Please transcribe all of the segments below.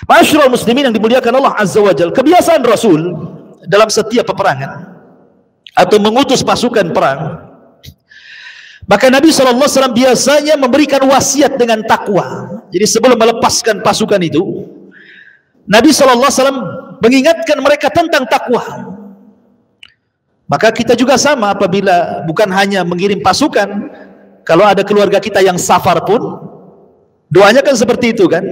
Ma'asyiral muslimin yang dimuliakan Allah Azza wa Jalla, kebiasaan Rasul dalam setiap peperangan atau mengutus pasukan perang, maka Nabi SAW biasanya memberikan wasiat dengan takwa. Jadi sebelum melepaskan pasukan itu, Nabi SAW mengingatkan mereka tentang takwa. Maka kita juga sama, apabila bukan hanya mengirim pasukan, kalau ada keluarga kita yang safar pun, doanya kan seperti itu kan,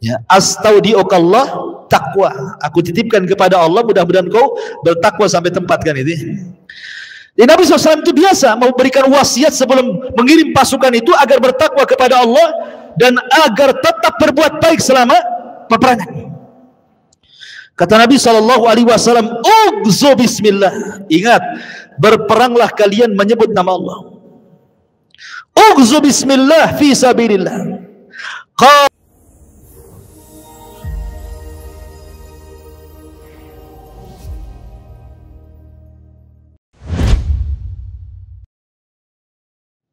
ya, astaudiukallah takwa, aku titipkan kepada Allah, mudah-mudahan kau bertakwa sampai tempat, kan itu. Jadi Nabi SAW itu biasa memberikan wasiat sebelum mengirim pasukan itu agar bertakwa kepada Allah dan agar tetap berbuat baik selama peperangan. Kata Nabi SAW, "Ughzu bismillah." Ingat, berperanglah kalian menyebut nama Allah. Ughzu bismillah fi sabilillah.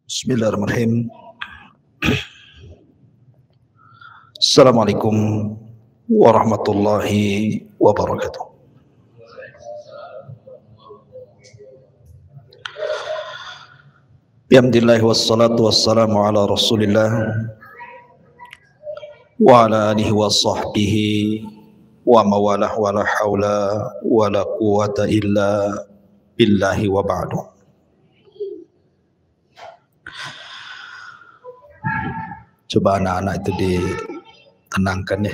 Bismillahirrahmanirrahim. Assalamualaikum warahmatullahi wabarakatuh. Bihamdillah wassalatu wassalamu ala rasulillah wa ala alihi wa sahbihi wa mawalah wa la hawla wa la quwata illa billahi wa ba'du. Coba anak-anak itu ditenangkan ya.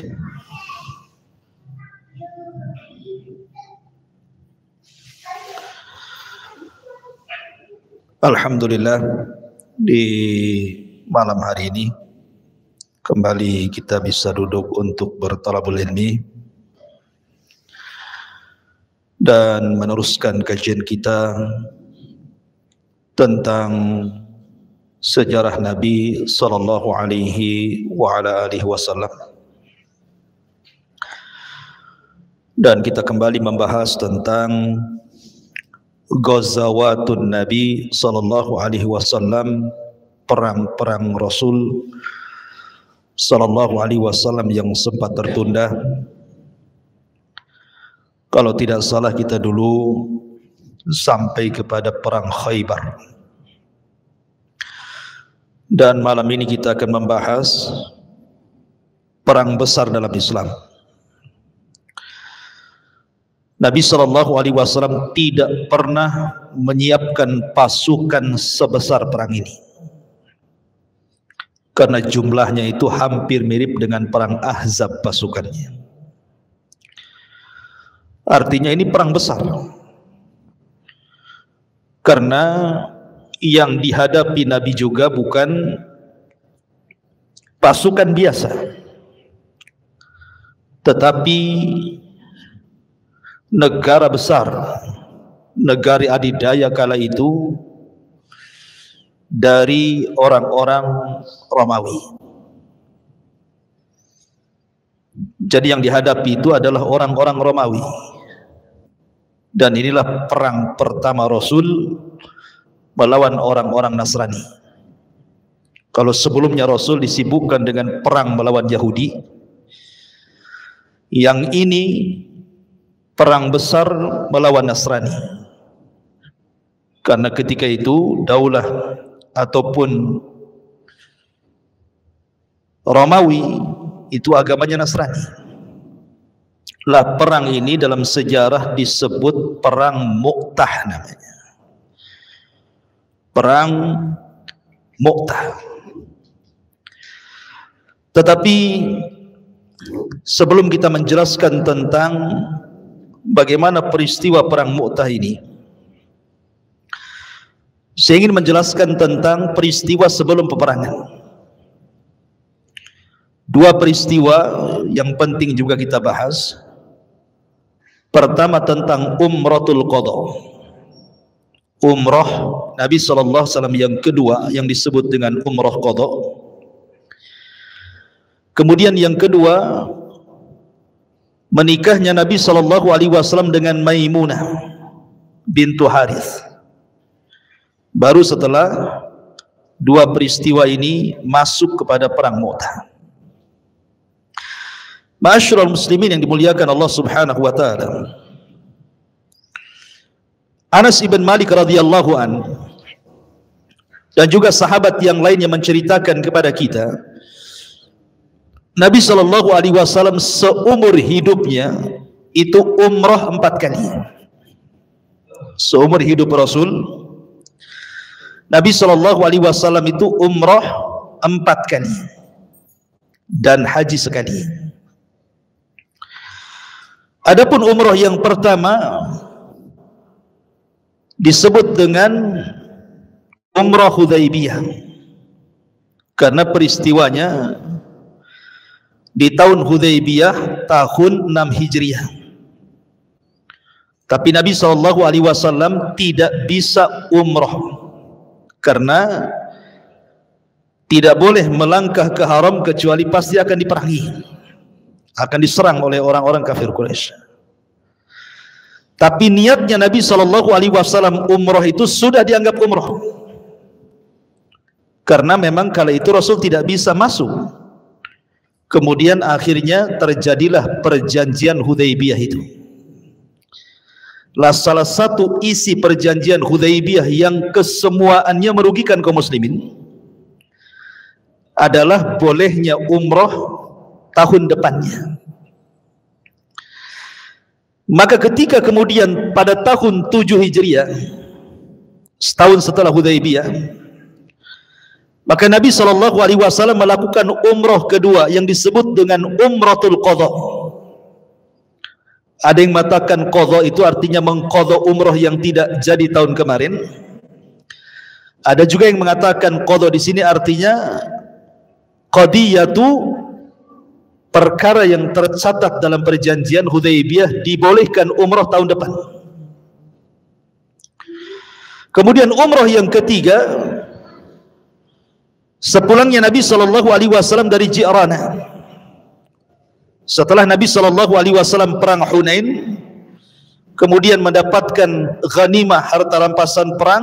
Alhamdulillah, di malam hari ini kembali kita bisa duduk untuk bertalabul ilmi dan meneruskan kajian kita tentang sejarah Nabi sallallahu alaihi wa ala alihi wasallam. Dan kita kembali membahas tentang Ghazawatun Nabi sallallahu alaihi wasallam, perang-perang Rasul sallallahu alaihi wasallam yang sempat tertunda. Kalau tidak salah kita dulu sampai kepada perang Khaybar. Dan malam ini kita akan membahas perang besar dalam Islam. Nabi SAW tidak pernah menyiapkan pasukan sebesar perang ini, karena jumlahnya itu hampir mirip dengan perang Ahzab pasukannya. Artinya ini perang besar, karena yang dihadapi Nabi juga bukan pasukan biasa, tetapi negara besar, negara adidaya kala itu dari orang-orang Romawi. Jadi yang dihadapi itu adalah orang-orang Romawi. Dan inilah perang pertama Rasul melawan orang-orang Nasrani. Kalau sebelumnya Rasul disibukkan dengan perang melawan Yahudi, yang ini perang besar melawan Nasrani. Karena ketika itu daulah ataupun Romawi itu agamanya Nasrani. Lah perang ini dalam sejarah disebut perang Mu'tah namanya. Perang Mu'tah. Tetapi sebelum kita menjelaskan tentang bagaimana peristiwa perang Mu'tah ini, saya ingin menjelaskan tentang peristiwa sebelum peperangan. Dua peristiwa yang penting juga kita bahas. Pertama tentang Umratul Qadha, umrah Nabi SAW yang kedua yang disebut dengan Umrah Qadha. Kemudian yang kedua, menikahnya Nabi SAW dengan Maimunah bintu Harith. Baru setelah dua peristiwa ini masuk kepada perang Mu'tah. Ma'asyiral muslimin yang dimuliakan Allah Subhanahu wa taala. Anas ibn Malik radhiyallahu an dan juga sahabat yang lainnya menceritakan kepada kita, Nabi sallallahu alaihi wasallam seumur hidupnya itu umrah 4 kali. Seumur hidup Rasul, Nabi sallallahu alaihi wasallam itu umrah 4 kali dan haji sekali. Adapun umrah yang pertama disebut dengan umrah Hudaybiyah karena peristiwanya di tahun Hudaybiyah tahun 6 Hijriah. Tapi Nabi SAW tidak bisa umrah karena tidak boleh melangkah ke haram kecuali pasti akan diperangi, akan diserang oleh orang-orang kafir Quraisy. Tapi niatnya Nabi SAW umrah itu sudah dianggap umrah karena memang kala itu Rasul tidak bisa masuk. Kemudian akhirnya terjadilah perjanjian Hudaybiyah itu. Salah satu isi perjanjian Hudaybiyah yang kesemuaannya merugikan kaum muslimin adalah bolehnya umrah tahun depannya. Maka ketika kemudian pada tahun 7 Hijriah, setahun setelah Hudaybiyah, maka Nabi SAW melakukan umrah kedua yang disebut dengan Umratul Qadha. Ada yang mengatakan qadha itu artinya mengqadha umrah yang tidak jadi tahun kemarin. Ada juga yang mengatakan qadha di sini artinya qadiyatu, perkara yang tercatat dalam perjanjian Hudaybiyah dibolehkan umrah tahun depan. Kemudian umrah yang ketiga sepulangnya Nabi SAW dari Ji'rana. Setelah Nabi SAW perang Hunain, kemudian mendapatkan ghanimah harta rampasan perang,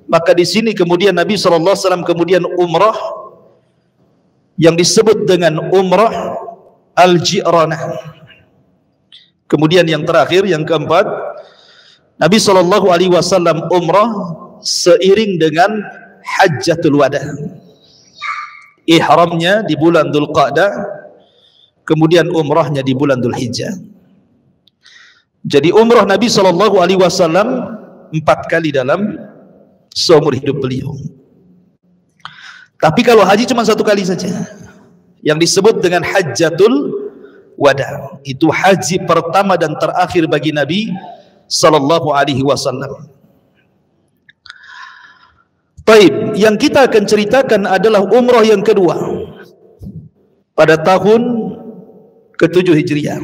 maka di sini kemudian Nabi SAW kemudian umrah yang disebut dengan umrah Al-Ji'rana. Kemudian yang terakhir, yang keempat, Nabi SAW umrah seiring dengan Hajjatul Wada. Ihramnya di bulan Dzulqa'dah, kemudian umrahnya di bulan Dzulhijjah. Jadi umrah Nabi SAW 4 kali dalam seumur hidup beliau. Tapi kalau haji cuma 1 kali saja, yang disebut dengan Hajjatul Wada. Itu haji pertama dan terakhir bagi Nabi SAW. Baik, yang kita akan ceritakan adalah umrah yang kedua pada tahun ke-7 Hijriah.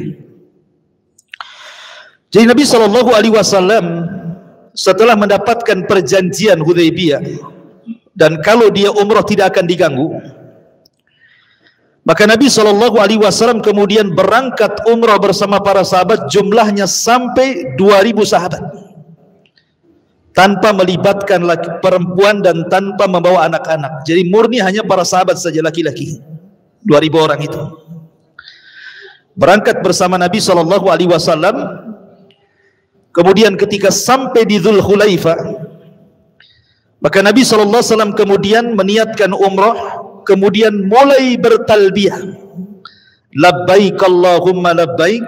Jadi Nabi SAW setelah mendapatkan perjanjian Hudaybiyah, dan kalau dia umrah tidak akan diganggu, maka Nabi SAW kemudian berangkat umrah bersama para sahabat, jumlahnya sampai 2000 sahabat, tanpa melibatkan perempuan dan tanpa membawa anak-anak. Jadi murni hanya para sahabat saja, laki-laki, 2000 orang itu berangkat bersama Nabi SAW. Kemudian ketika sampai di Dzulhulaifah, maka Nabi SAW kemudian meniatkan umrah, kemudian mulai bertalbiyah, labbaik Allahumma labbaik,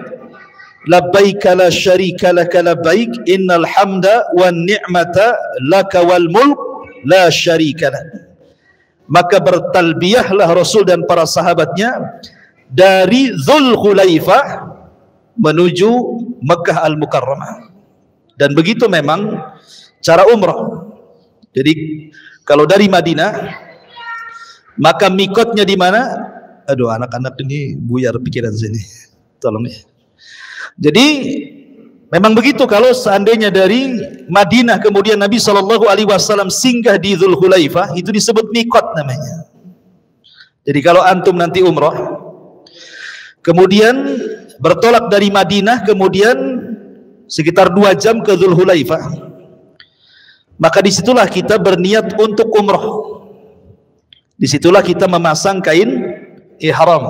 labbaik la syarika laka labbaik, innal hamda wan ni'mata laka wal mulk la syarika lak. Maka bertalbiyahlah Rasul dan para sahabatnya dari Dzulhulaifah menuju Makkah Al-Mukarramah. Dan begitu memang cara umrah. Jadi kalau dari Madinah, maka mikotnya di mana? Aduh, anak-anak ini buyar pikiran sini, tolong ya. Jadi memang begitu, kalau seandainya dari Madinah kemudian Nabi SAW singgah di Dzulhulaifah, itu disebut mikot namanya. Jadi kalau antum nanti umrah, kemudian bertolak dari Madinah, kemudian sekitar 2 jam ke Dzulhulaifah, maka disitulah kita berniat untuk umrah. Disitulah kita memasang kain ihram.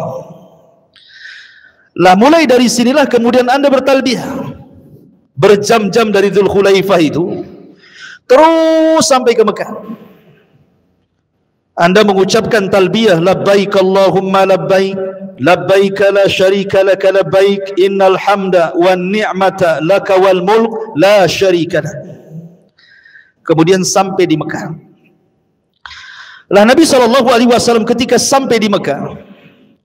Lah mulai dari sinilah kemudian Anda bertalbiyah berjam-jam dari Dzulkhulaifah itu terus sampai ke Mekah. Anda mengucapkan talbiyah labbaik Allahumma labbaik labbaik la syarika laka labbaik innal hamda wan ni'mata laka wal mulk la syarika lak. Kemudian sampai di Mekah. Lah Nabi SAW ketika sampai di Mekah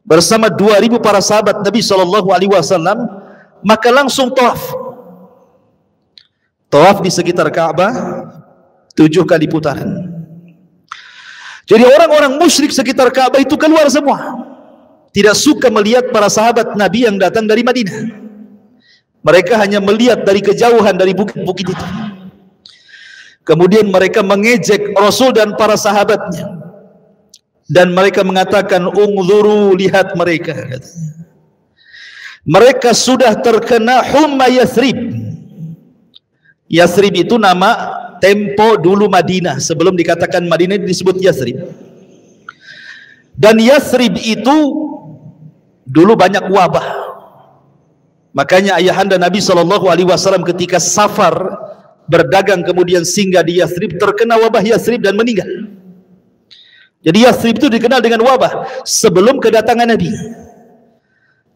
bersama 2000 para sahabat Nabi SAW, maka langsung tawaf. Tawaf di sekitar Ka'bah 7 kali putaran. Jadi orang-orang musyrik sekitar Ka'bah itu keluar semua. Tidak suka melihat para sahabat Nabi yang datang dari Madinah. Mereka hanya melihat dari kejauhan dari bukit-bukit itu. Kemudian mereka mengejek Rasul dan para sahabatnya. Dan mereka mengatakan, "Ungzuru, lihat mereka." Mereka sudah terkena humma Yathrib. Yathrib itu nama tempo dulu Madinah, sebelum dikatakan Madinah disebut Yathrib. Dan Yathrib itu dulu banyak wabah. Makanya ayahanda Nabi SAW ketika safar berdagang kemudian singgah di Yathrib, terkena wabah Yathrib dan meninggal. Jadi Yathrib itu dikenal dengan wabah sebelum kedatangan Nabi.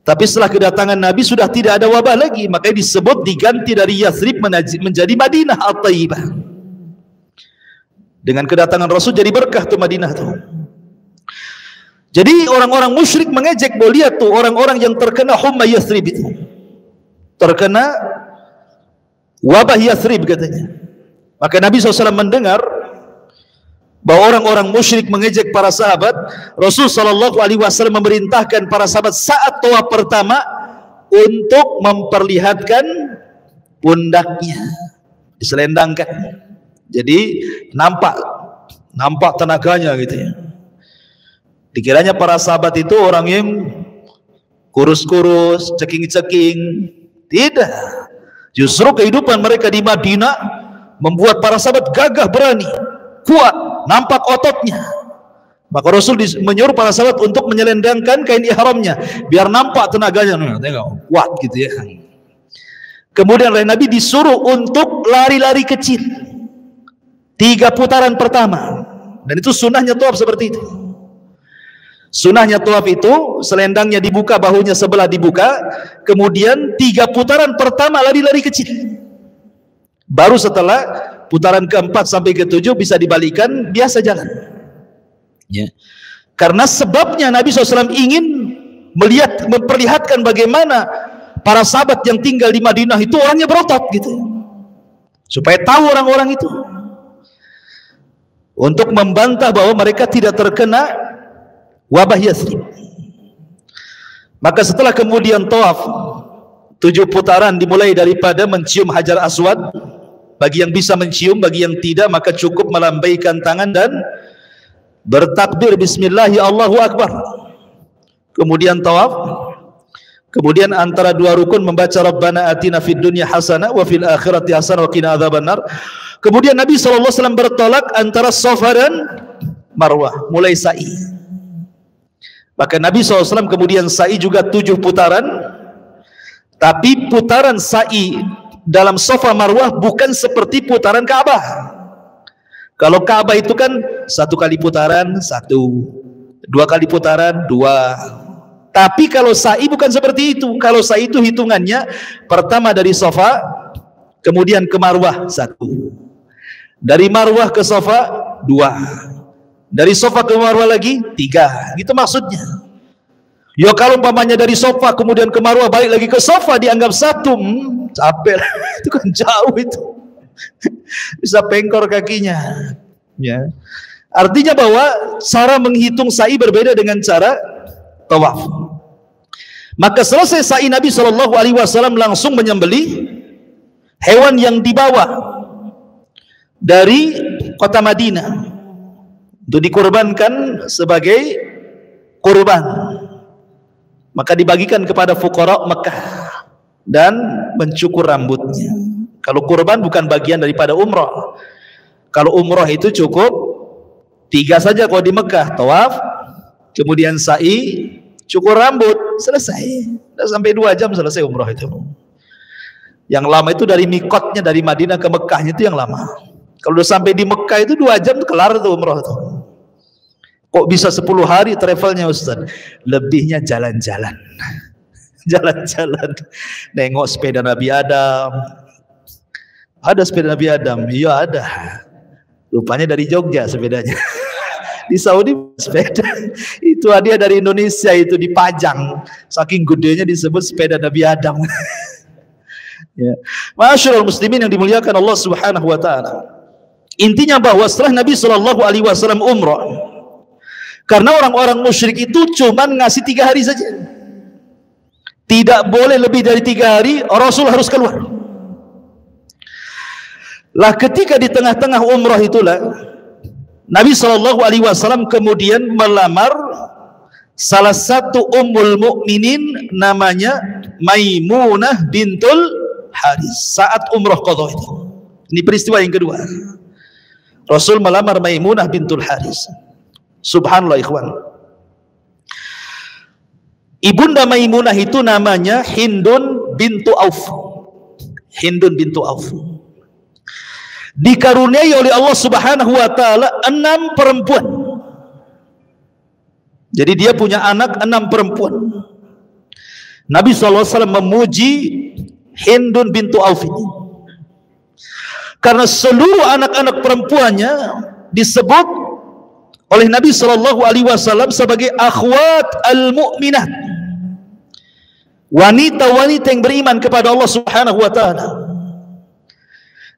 Tapi setelah kedatangan Nabi sudah tidak ada wabah lagi, makanya disebut diganti dari Yathrib menjadi Madinah At-Thayyibah. Dengan kedatangan Rasul jadi berkah tuh Madinah tuh. Jadi orang-orang musyrik mengejek, bahwa lihat tuh orang-orang yang terkena humma Yathrib itu, terkena wabah Yathrib katanya. Maka Nabi SAW mendengar bahwa orang-orang musyrik mengejek para sahabat. Rasul SAW memerintahkan para sahabat saat tawaf pertama untuk memperlihatkan pundaknya, diselendangkan. Jadi nampak tenaganya gitu ya. Dikiranya para sahabat itu orang yang kurus-kurus, ceking-ceking. Tidak. Justru kehidupan mereka di Madinah membuat para sahabat gagah berani, kuat, nampak ototnya. Maka Rasul menyuruh para sahabat untuk menyelendangkan kain ihramnya biar nampak tenaganya. Tengok, kuat gitu ya. Kemudian oleh Nabi disuruh untuk lari-lari kecil 3 putaran pertama. Dan itu sunnahnya tawaf seperti itu. Sunnahnya tawaf itu selendangnya dibuka, bahunya sebelah dibuka, kemudian 3 putaran pertama lari-lari kecil. Baru setelah putaran keempat sampai ke-7 bisa dibalikan, biasa jalan. Ya. Karena sebabnya Nabi SAW ingin memperlihatkan bagaimana para sahabat yang tinggal di Madinah itu orangnya berotot gitu, supaya tahu orang-orang itu, untuk membantah bahwa mereka tidak terkena wabah Yathrib. Maka setelah kemudian tawaf 7 putaran dimulai daripada mencium Hajar Aswad. Bagi yang bisa mencium, bagi yang tidak maka cukup melambaikan tangan dan bertakbir bismillahi Allahu Akbar. Kemudian tawaf. Kemudian antara 2 rukun membaca Rabbana atina fid dunya hasanah wa fil akhirati hasanah wa qina adzabannar. Kemudian Nabi SAW bertolak antara Safa dan Marwah, mulai sa'i. Maka Nabi SAW kemudian sa'i juga 7 putaran. Tapi putaran sa'i dalam Safa Marwah bukan seperti putaran Ka'bah. Kalau Ka'bah itu kan 1 kali putaran 1, 2 kali putaran 2. Tapi kalau sa'i bukan seperti itu. Kalau sa'i itu hitungannya pertama dari Safa, kemudian ke Marwah 1, dari Marwah ke Safa 2, dari Safa ke Marwah lagi 3. Gitu maksudnya. Ya kalau umpamanya dari Safa kemudian ke Marwah balik lagi ke Safa dianggap 1, capek. Itu kan jauh itu. Bisa pengkor kakinya. Ya. Artinya bahwa cara menghitung sa'i berbeda dengan cara tawaf. Maka selesai sa'i, Nabi SAW langsung menyembelih hewan yang dibawa dari kota Madinah untuk dikurbankan sebagai kurban. Maka dibagikan kepada fuqara Mekah dan mencukur rambutnya. Kalau kurban bukan bagian daripada umrah. Kalau umrah itu cukup 3 saja kalau di Mekah, tawaf, kemudian sa'i, cukur rambut, selesai. Udah sampai 2 jam selesai umrah itu. Yang lama itu dari mikotnya, dari Madinah ke Mekahnya itu yang lama. Kalau udah sampai di Mekah itu 2 jam kelar tuh umrah itu. Kok bisa 10 hari travelnya Ustaz? Lebihnya jalan-jalan. Jalan-jalan. Nengok sepeda Nabi Adam. Ada sepeda Nabi Adam? Iya ada. Rupanya dari Jogja sepedanya. Di Saudi sepeda. Itu hadiah dari Indonesia, itu dipajang. Saking gedenya disebut sepeda Nabi Adam. Ya. Ma'asyiral muslimin yang dimuliakan Allah Subhanahu wa taala. Intinya bahwa setelah Nabi Shallallahu alaihi wasallam umrah, karena orang-orang musyrik itu cuma ngasih 3 hari saja. Tidak boleh lebih dari 3 hari, Rasul harus keluar. Lah ketika di tengah-tengah umrah itulah Nabi Shallallahu alaihi wasallam kemudian melamar salah satu ummul mukminin namanya Maimunah bintul Haris saat umrah qadha itu. Ini peristiwa yang kedua. Rasul melamar Maimunah bintul Haris. Subhanallah ikhwan. Ibunda Maimunah itu namanya Hindun bintu Auf. Hindun bintu Auf. Dikaruniai oleh Allah Subhanahu wa taala 6 perempuan. Jadi dia punya anak 6 perempuan. Nabi SAW memuji Hindun bintu Auf ini karena seluruh anak-anak perempuannya disebut oleh Nabi SAW sebagai akhwat al-mu'minat, wanita-wanita yang beriman kepada Allah Subhanahu wa taala.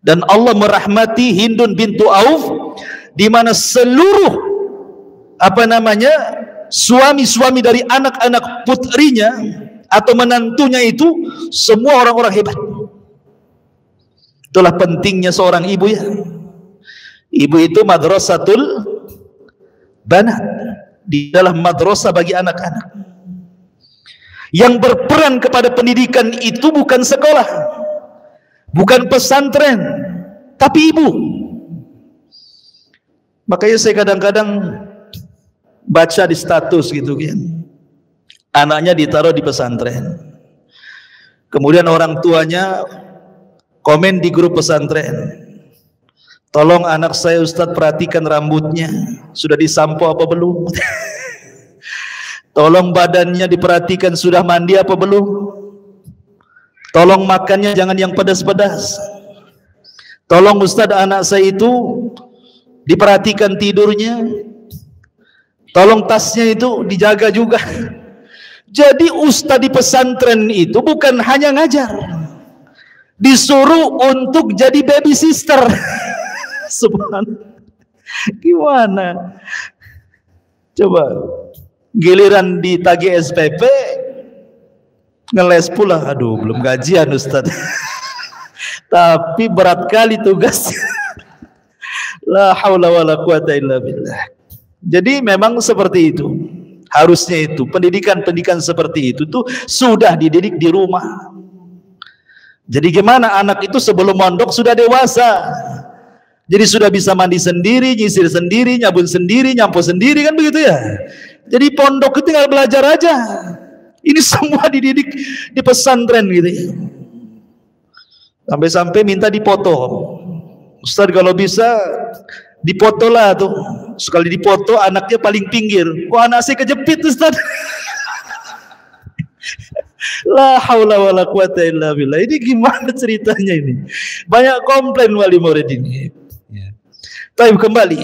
Dan Allah merahmati Hindun bintu Auf di mana seluruh suami-suami dari anak-anak putrinya atau menantunya itu semua orang-orang hebat. Itulah pentingnya seorang ibu ya. Ibu itu madrasatul banat, di dalam madrasah bagi anak-anak. Yang berperan kepada pendidikan itu bukan sekolah, bukan pesantren, tapi ibu. Makanya saya kadang-kadang baca di status gitu kan, anaknya ditaruh di pesantren, kemudian orang tuanya komen di grup pesantren, tolong anak saya Ustadz perhatikan rambutnya, sudah disampo apa belum? Tolong badannya diperhatikan sudah mandi apa belum? Tolong makannya jangan yang pedas-pedas. Tolong Ustadz anak saya itu diperhatikan tidurnya, tolong tasnya itu dijaga juga. Jadi ustadz di pesantren itu bukan hanya ngajar, disuruh untuk jadi baby sister. Subhanallah. Gimana? Coba giliran ditagih SPP ngeles pula. Aduh, belum gajian ustadz. Tapi berat kali tugas. La haula wala quwata illa billah. Jadi memang seperti itu. Harusnya itu pendidikan-pendidikan seperti itu tuh sudah dididik di rumah. Jadi gimana anak itu sebelum mondok sudah dewasa. Jadi sudah bisa mandi sendiri, nyisir sendiri, nyabun sendiri, nyampu sendiri, kan begitu ya. Jadi pondok itu tinggal belajar aja. Ini semua dididik di pesantren gitu ya. Sampai-sampai minta dipoto. Ustaz kalau bisa dipoto lah tuh. Sekali dipoto anaknya paling pinggir. Kok anak saya kejepit Ustaz? La haula wala quwata illa billah. Ini gimana ceritanya ini? Banyak komplain wali murid ini. Tapi kembali.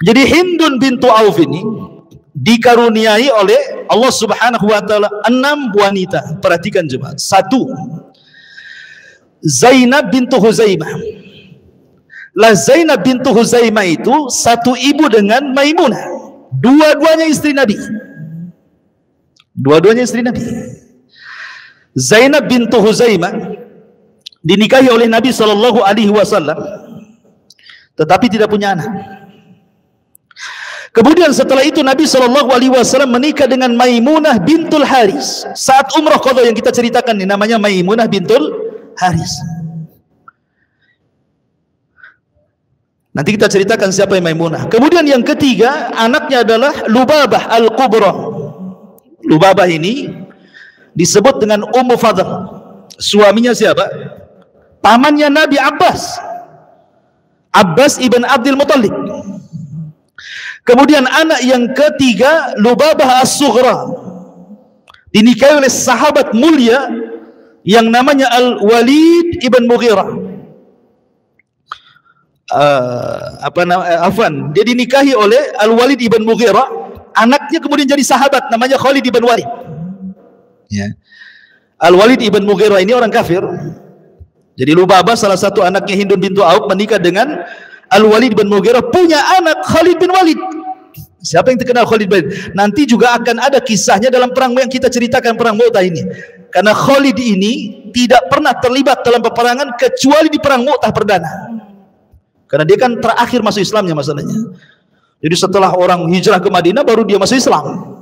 Jadi Hindun bintu Auf ini dikaruniai oleh Allah Subhanahu wa taala 6 wanita. Perhatikan jemaah. 1, Zainab bintu Huzaimah. Lah Zainab bintu Huzaimah itu satu ibu dengan Maimunah. Dua-duanya istri Nabi. Dua-duanya istri Nabi. Zainab bintu Huzaimah dinikahi oleh Nabi Shallallahu alaihi wasallam tetapi tidak punya anak. Kemudian setelah itu Nabi Shallallahu alaihi wasallam menikah dengan Maimunah bintul Haris. Saat umrah qadha yang kita ceritakan ini namanya Maimunah bintul Haris. Nanti kita ceritakan siapa yang Maimunah. Kemudian yang ketiga, anaknya adalah Lubabah al-Kubra. Lubabah ini disebut dengan Ummu Fadl. Suaminya siapa? Pamannya Nabi Abbas, Abbas ibn Abdul Muttalib. Kemudian anak yang ketiga Lubabah As-Sughra, dinikahi oleh sahabat mulia yang namanya Al-Walid ibn Mughirah. Dia dinikahi oleh Al-Walid ibn Mughirah, anaknya kemudian jadi sahabat namanya Khalid ibn Walid. Ya. Al-Walid ibn Mughirah ini orang kafir. Jadi Lubabah salah satu anaknya Hindun bintu Auf menikah dengan Al-Walid ibn Mughirah, punya anak Khalid bin Walid. Siapa yang terkenal Khalid bin Walid? Nanti juga akan ada kisahnya dalam perang yang kita ceritakan, perang Mu'tah ini. Karena Khalid ini tidak pernah terlibat dalam peperangan kecuali di perang Mu'tah perdana. Karena dia kan terakhir masuk Islamnya masalahnya. Jadi setelah orang hijrah ke Madinah baru dia masuk Islam.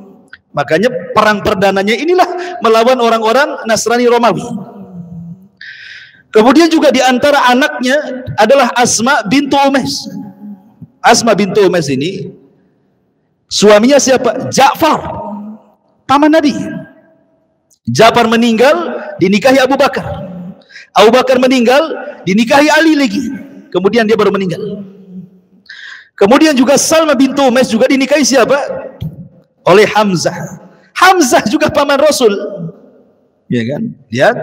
Makanya perang perdananya inilah melawan orang-orang Nasrani Romawi. Kemudian juga di antara anaknya adalah Asma bintu Umais. Asma bintu Umais ini suaminya siapa? Ja'far, paman Nabi. Ja'far meninggal, dinikahi Abu Bakar. Abu Bakar meninggal, dinikahi Ali lagi. Kemudian dia baru meninggal. Kemudian juga Salma bintu Umais juga dinikahi siapa? Oleh Hamzah. Hamzah juga paman Rasul. Ya kan? Lihat.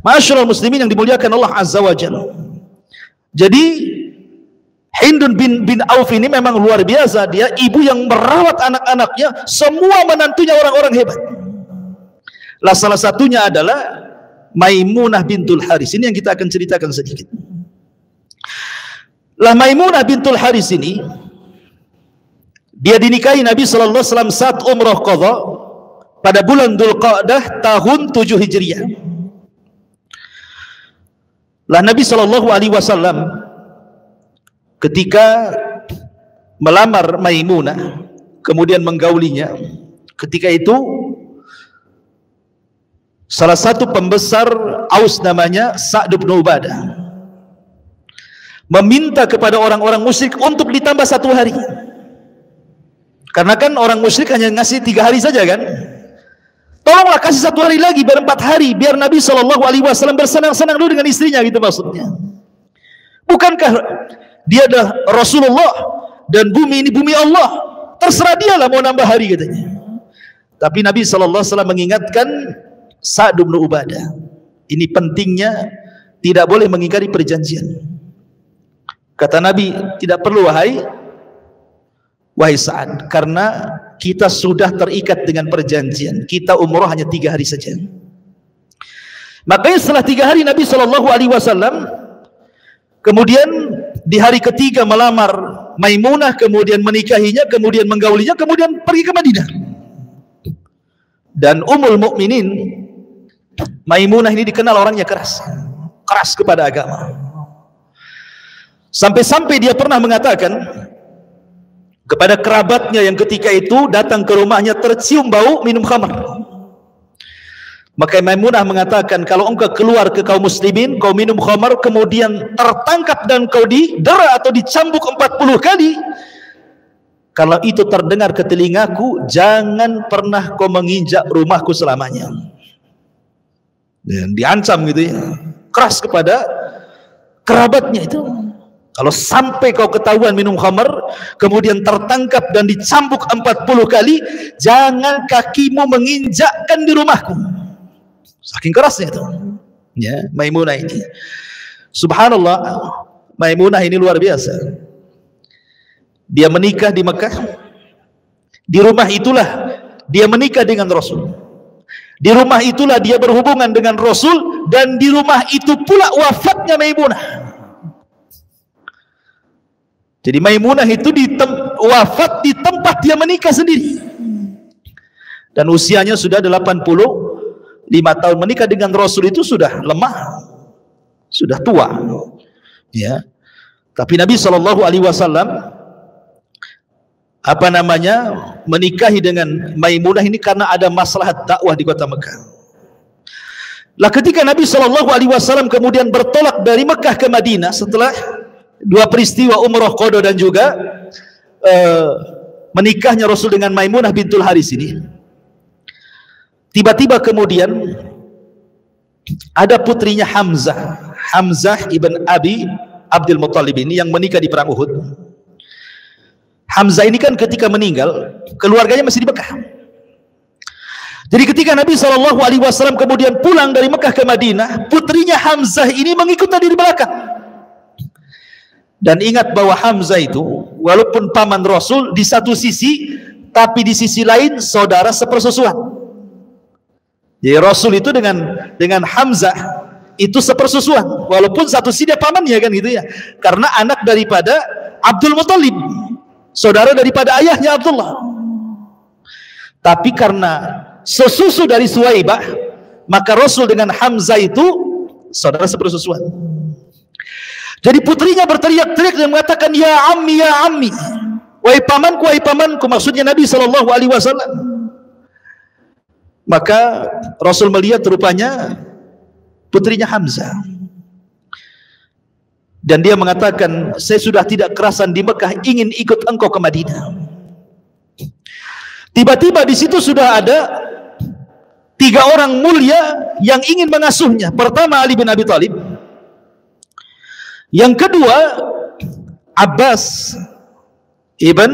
Ma'asyiral muslimin yang dimuliakan Allah Azza wa Jalla. Jadi Hindun bin Auf ini memang luar biasa. Dia ibu yang merawat anak-anaknya, semua menantunya orang-orang hebat. Lah salah satunya adalah Maimunah bintul Haris. Ini yang kita akan ceritakan sedikit. Lah Maimunah bintul Haris ini dia dinikahi Nabi sallallahu alaihi wasallam saat umrah qadha pada bulan Dzulqa'dah tahun 7 Hijriah. Lah Nabi sallallahu alaihi wasallam ketika melamar Maimunah kemudian menggaulinya, ketika itu salah satu pembesar Aus namanya Sa'd bin Ubadah meminta kepada orang-orang musyrik untuk ditambah 1 hari. Karena kan orang musyrik hanya ngasih 3 hari saja kan. Tolonglah kasih 1 hari lagi biar 4 hari, biar Nabi SAW bersenang-senang dulu dengan istrinya, gitu maksudnya. Bukankah dia adalah Rasulullah dan bumi ini bumi Allah, terserah dia lah mau nambah hari katanya. Tapi Nabi SAW mengingatkan Sa'd bin Ubadah, ini pentingnya tidak boleh mengingkari perjanjian. Kata Nabi, tidak perlu wahai Sa'ad, karena kita sudah terikat dengan perjanjian. Kita umrah hanya 3 hari saja. Makanya setelah 3 hari Nabi SAW kemudian di hari ketiga melamar Maimunah, kemudian menikahinya, kemudian menggaulinya, kemudian pergi ke Madinah. Dan Ummul Mukminin Maimunah ini dikenal orangnya keras kepada agama. Sampai-sampai dia pernah mengatakan kepada kerabatnya yang ketika itu datang ke rumahnya tercium bau minum khamar. Maka Maimunah mengatakan, kalau engkau keluar ke kaum muslimin, kau minum khamar, kemudian tertangkap dan kau didera atau dicambuk 40 kali, kalau itu terdengar ke telingaku, jangan pernah kau menginjak rumahku selamanya. Dan diancam gitu ya, keras kepada kerabatnya itu. Kalau sampai kau ketahuan minum khamar, kemudian tertangkap dan dicambuk 40 kali, jangan kakimu menginjakkan di rumahku. Saking kerasnya itu. Ya, Maimunah ini. Subhanallah, Maimunah ini luar biasa. Dia menikah di Mekah. Di rumah itulah dia menikah dengan Rasul. Di rumah itulah dia berhubungan dengan Rasul, dan di rumah itu pula wafatnya Maimunah. Jadi Maimunah itu wafat di tempat dia menikah sendiri. Dan usianya sudah 85 tahun. Menikah dengan Rasul itu sudah lemah, sudah tua. Ya. Tapi Nabi SAW menikahi dengan Maimunah ini karena ada maslahat dakwah di kota Mekah. Lah ketika Nabi SAW kemudian bertolak dari Mekah ke Madinah setelah 2 peristiwa umrah qadha dan juga menikahnya Rasul dengan Maimunah bintul Haris ini, tiba-tiba kemudian ada putrinya Hamzah ibn Abi Abdul Muttalib ini yang menikah di perang Uhud. Hamzah ini kan ketika meninggal, keluarganya masih di Mekah. Jadi ketika Nabi SAW kemudian pulang dari Mekah ke Madinah, putrinya Hamzah ini mengikut dari belakang. Dan ingat bahwa Hamzah itu walaupun paman Rasul di satu sisi, tapi di sisi lain saudara sepersusuan. Jadi Rasul itu dengan Hamzah itu sepersusuan, walaupun satu sisi dia pamannya kan gitu ya, karena anak daripada Abdul Muttalib, saudara daripada ayahnya Abdullah. Tapi karena sesusu dari Suwaibah, maka Rasul dengan Hamzah itu saudara sepersusuan. Jadi putrinya berteriak-teriak dan mengatakan, ya ammi, wahai pamanku, maksudnya Nabi SAW. Maka Rasul melihat rupanya putrinya Hamzah, dan dia mengatakan, saya sudah tidak kerasan di Mekah, ingin ikut engkau ke Madinah. Tiba-tiba di situ sudah ada 3 orang mulia yang ingin mengasuhnya. Pertama Ali bin Abi Thalib, yang kedua Abbas ibn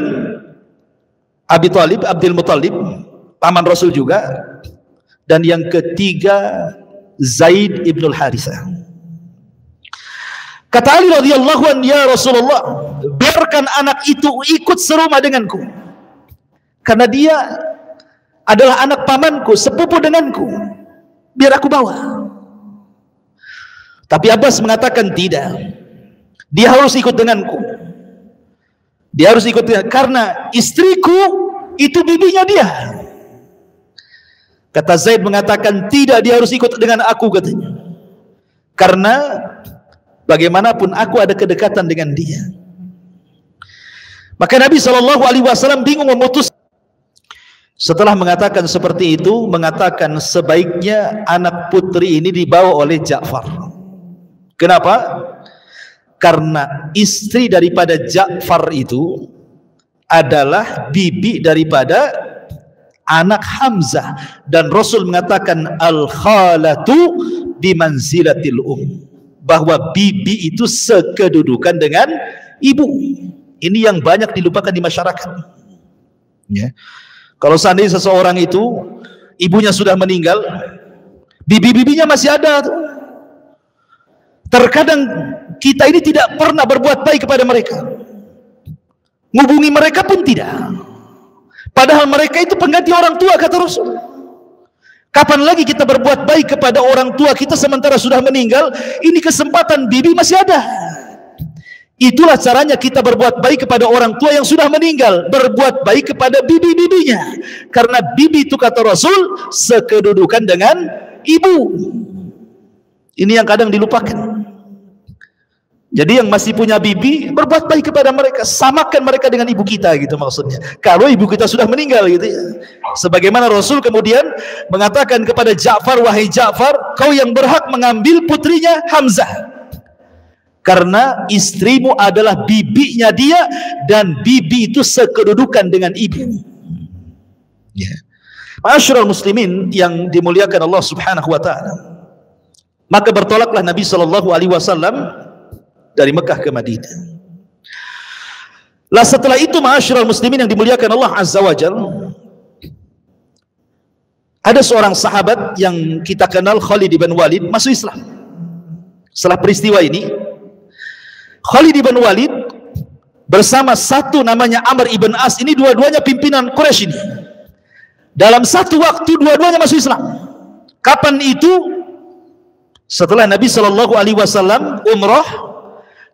Abi Thalib, Abdul Muttalib, paman Rasul juga, dan yang ketiga Zaid ibn Harithah. Kata Ali radhiyallahu anhu, ya Rasulullah, biarkan anak itu ikut serumah denganku, karena dia adalah anak pamanku, sepupu denganku, biar aku bawa. Tapi Abbas mengatakan tidak, dia harus ikut denganku, dia harus ikut denganku, karena istriku itu bibinya dia. Kata Zaid mengatakan tidak, dia harus ikut dengan aku katanya, karena bagaimanapun aku ada kedekatan dengan dia. Maka Nabi SAW bingung memutus. Setelah mengatakan seperti itu, mengatakan sebaiknya anak putri ini dibawa oleh Ja'far. Kenapa? Karena istri daripada Ja'far itu adalah bibi daripada anak Hamzah, dan Rasul mengatakan al-khalatu bimanzilatil bahwa bibi itu sekedudukan dengan ibu. Ini yang banyak dilupakan di masyarakat ya. Kalau seandainya seseorang itu ibunya sudah meninggal, bibi-bibinya masih ada. Terkadang kita ini tidak pernah berbuat baik kepada mereka, ngubungi mereka pun tidak, padahal mereka itu pengganti orang tua, kata Rasul. Kapan lagi kita berbuat baik kepada orang tua kita sementara sudah meninggal? Ini kesempatan bibi masih ada. Itulah caranya kita berbuat baik kepada orang tua yang sudah meninggal, berbuat baik kepada bibi-bibinya, karena bibi itu kata Rasul sekedudukan dengan ibu. Ini yang kadang dilupakan. Jadi yang masih punya bibi, berbuat baik kepada mereka, samakan mereka dengan ibu kita gitu maksudnya, kalau ibu kita sudah meninggal gitu ya. Sebagaimana Rasul kemudian mengatakan kepada Ja'far, wahai Ja'far, kau yang berhak mengambil putrinya Hamzah, karena istrimu adalah bibinya dia, dan bibi itu sekedudukan dengan ibu ya. Ma'asyiral muslimin yang dimuliakan Allah Subhanahu wa ta'ala, maka bertolaklah Nabi SAW dari Mekah ke Madinah. Lah setelah itu ma'asyiral muslimin yang dimuliakan Allah Azza wa Jalla, ada seorang sahabat yang kita kenal, Khalid bin Walid, masuk Islam. Setelah peristiwa ini, Khalid bin Walid bersama satu namanya Amr ibn As, ini dua-duanya pimpinan Quraisy ini. Dalam satu waktu dua-duanya masuk Islam. Kapan itu? Setelah Nabi SAW umrah,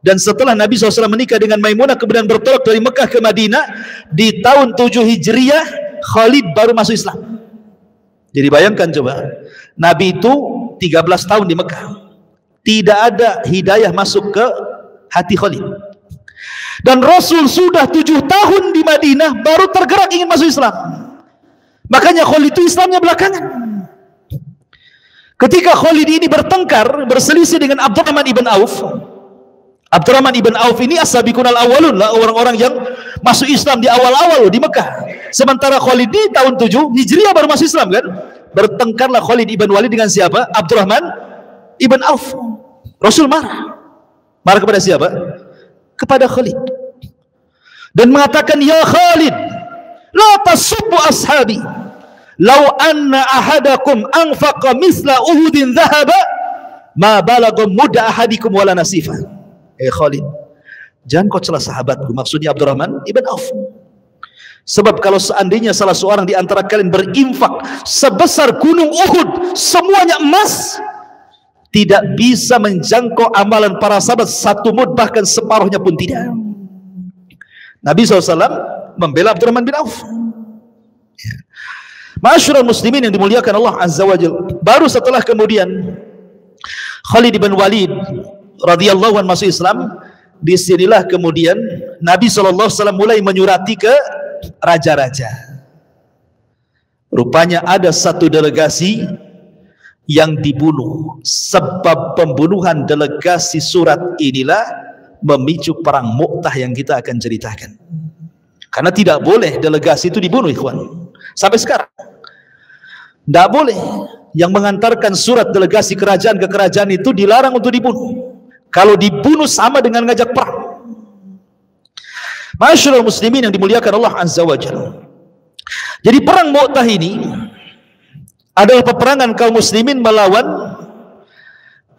dan setelah Nabi SAW menikah dengan Maimunah, kemudian bertolak dari Mekah ke Madinah di tahun 7 Hijriah, Khalid baru masuk Islam. Jadi bayangkan coba, Nabi itu 13 tahun di Mekah, tidak ada hidayah masuk ke hati Khalid, dan Rasul sudah 7 tahun di Madinah baru tergerak ingin masuk Islam. Makanya Khalid itu Islamnya belakangan. Ketika Khalid ini bertengkar, berselisih dengan Abdurrahman ibn Auf. Abdurrahman ibn Auf ini as-sabiqun al-awwalun lah, orang-orang yang masuk Islam di awal-awal di Mekah. Sementara Khalid di tahun 7 Hijriah baru masuk Islam kan. Bertengkarlah Khalid ibn Walid dengan siapa? Abdurrahman ibn Auf. Rasul marah. Marah kepada siapa? Kepada Khalid. Dan mengatakan, ya Khalid, la tasubbu ashabi. Lau anna ahadakum anfaqa misla Uhudin dhahaba ma balagha mudda ahadikum wala nasifa. Khalid, jangan kau celah sahabatku, maksudnya Abdurrahman ibn Auf. Sebab kalau seandainya salah seorang di antara kalian berinfak sebesar gunung Uhud, semuanya emas, tidak bisa menjangkau amalan para sahabat satu mud, bahkan separuhnya pun tidak. Nabi SAW membela Abdurrahman bin Auf. Ma'asyiral muslimin yang dimuliakan Allah Azza wa Jalla. Baru setelah kemudian Khalid bin Walid radhiyallahu anhu masuk Islam, disinilah kemudian Nabi SAW mulai menyurati ke raja-raja. Rupanya ada satu delegasi yang dibunuh. Sebab pembunuhan delegasi surat inilah memicu perang Mu'tah yang kita akan ceritakan. Karena tidak boleh delegasi itu dibunuh, ikhwan. Sampai sekarang tidak boleh. Yang mengantarkan surat delegasi kerajaan ke kerajaan itu dilarang untuk dibunuh. Kalau dibunuh sama dengan ngajak perang. Ma'asyiral muslimin yang dimuliakan Allah Azza wa Jalla. Jadi perang Mu'tah ini adalah peperangan kaum muslimin melawan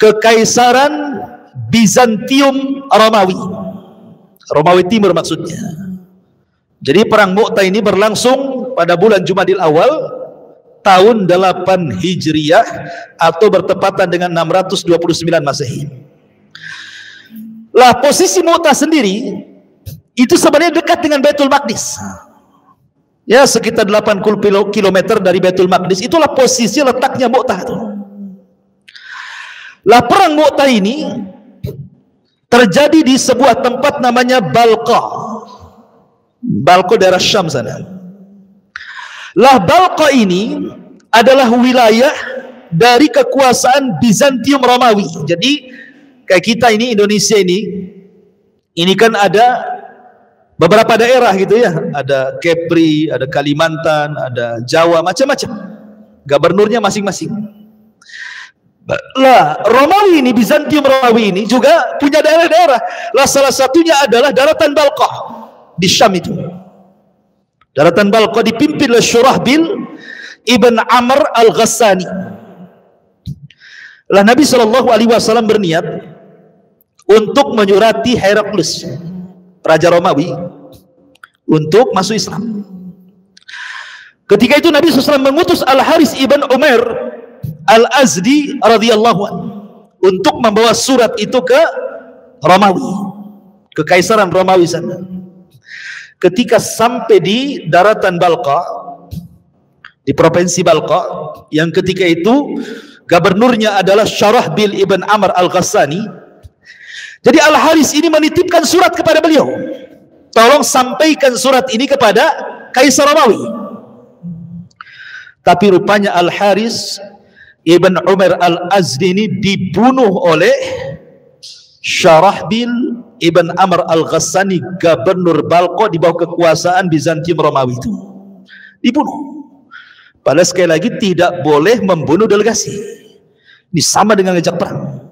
kekaisaran Bizantium Romawi. Romawi Timur maksudnya. Jadi perang Mu'tah ini berlangsung pada bulan Jumadil Awal tahun 8 Hijriah atau bertepatan dengan 629 Masehi. Lah posisi Mu'tah sendiri itu sebenarnya dekat dengan Baitul Maqdis. Ya, sekitar 80 km dari Baitul Maqdis. Itulah posisi letaknya Mu'tah itu. Lah perang Mu'tah ini terjadi di sebuah tempat namanya Balqa. Balqa daerah Syam sana. Lah Balqa ini adalah wilayah dari kekuasaan Bizantium Romawi. Jadi kayak kita ini Indonesia ini kan ada beberapa daerah gitu ya. Ada Kepri, ada Kalimantan, ada Jawa, macam-macam. Gubernurnya masing-masing. Lah Romawi ini, Bizantium Romawi ini juga punya daerah-daerah. Lah salah satunya adalah daratan Balqa di Syam itu. Daratan Balqa dipimpin oleh Syurahbil ibn Amr al-Ghassani. Lah Nabi SAW berniat untuk menyurati Heraklius, Raja Romawi, untuk masuk Islam. Ketika itu Nabi SAW mengutus Al-Haris ibn Umair Al-Azdi radhiyallahu anhu untuk membawa surat itu ke Romawi, ke Kaisaran Romawi sana. Ketika sampai di daratan Balqa, di provinsi Balqa, yang ketika itu gubernurnya adalah Syurahbil ibn Amr al-Ghassani. Jadi Al-Haris ini menitipkan surat kepada beliau, tolong sampaikan surat ini kepada Kaisar Romawi. Tapi rupanya Al-Haris ibn Umar al-Azdi ini dibunuh oleh Syurahbil ibn Amr al-Ghassani, gubernur Balqa di bawah kekuasaan Bizantium Romawi itu. Dibunuh. Padahal sekali lagi tidak boleh membunuh delegasi. Ini sama dengan ngajak perang.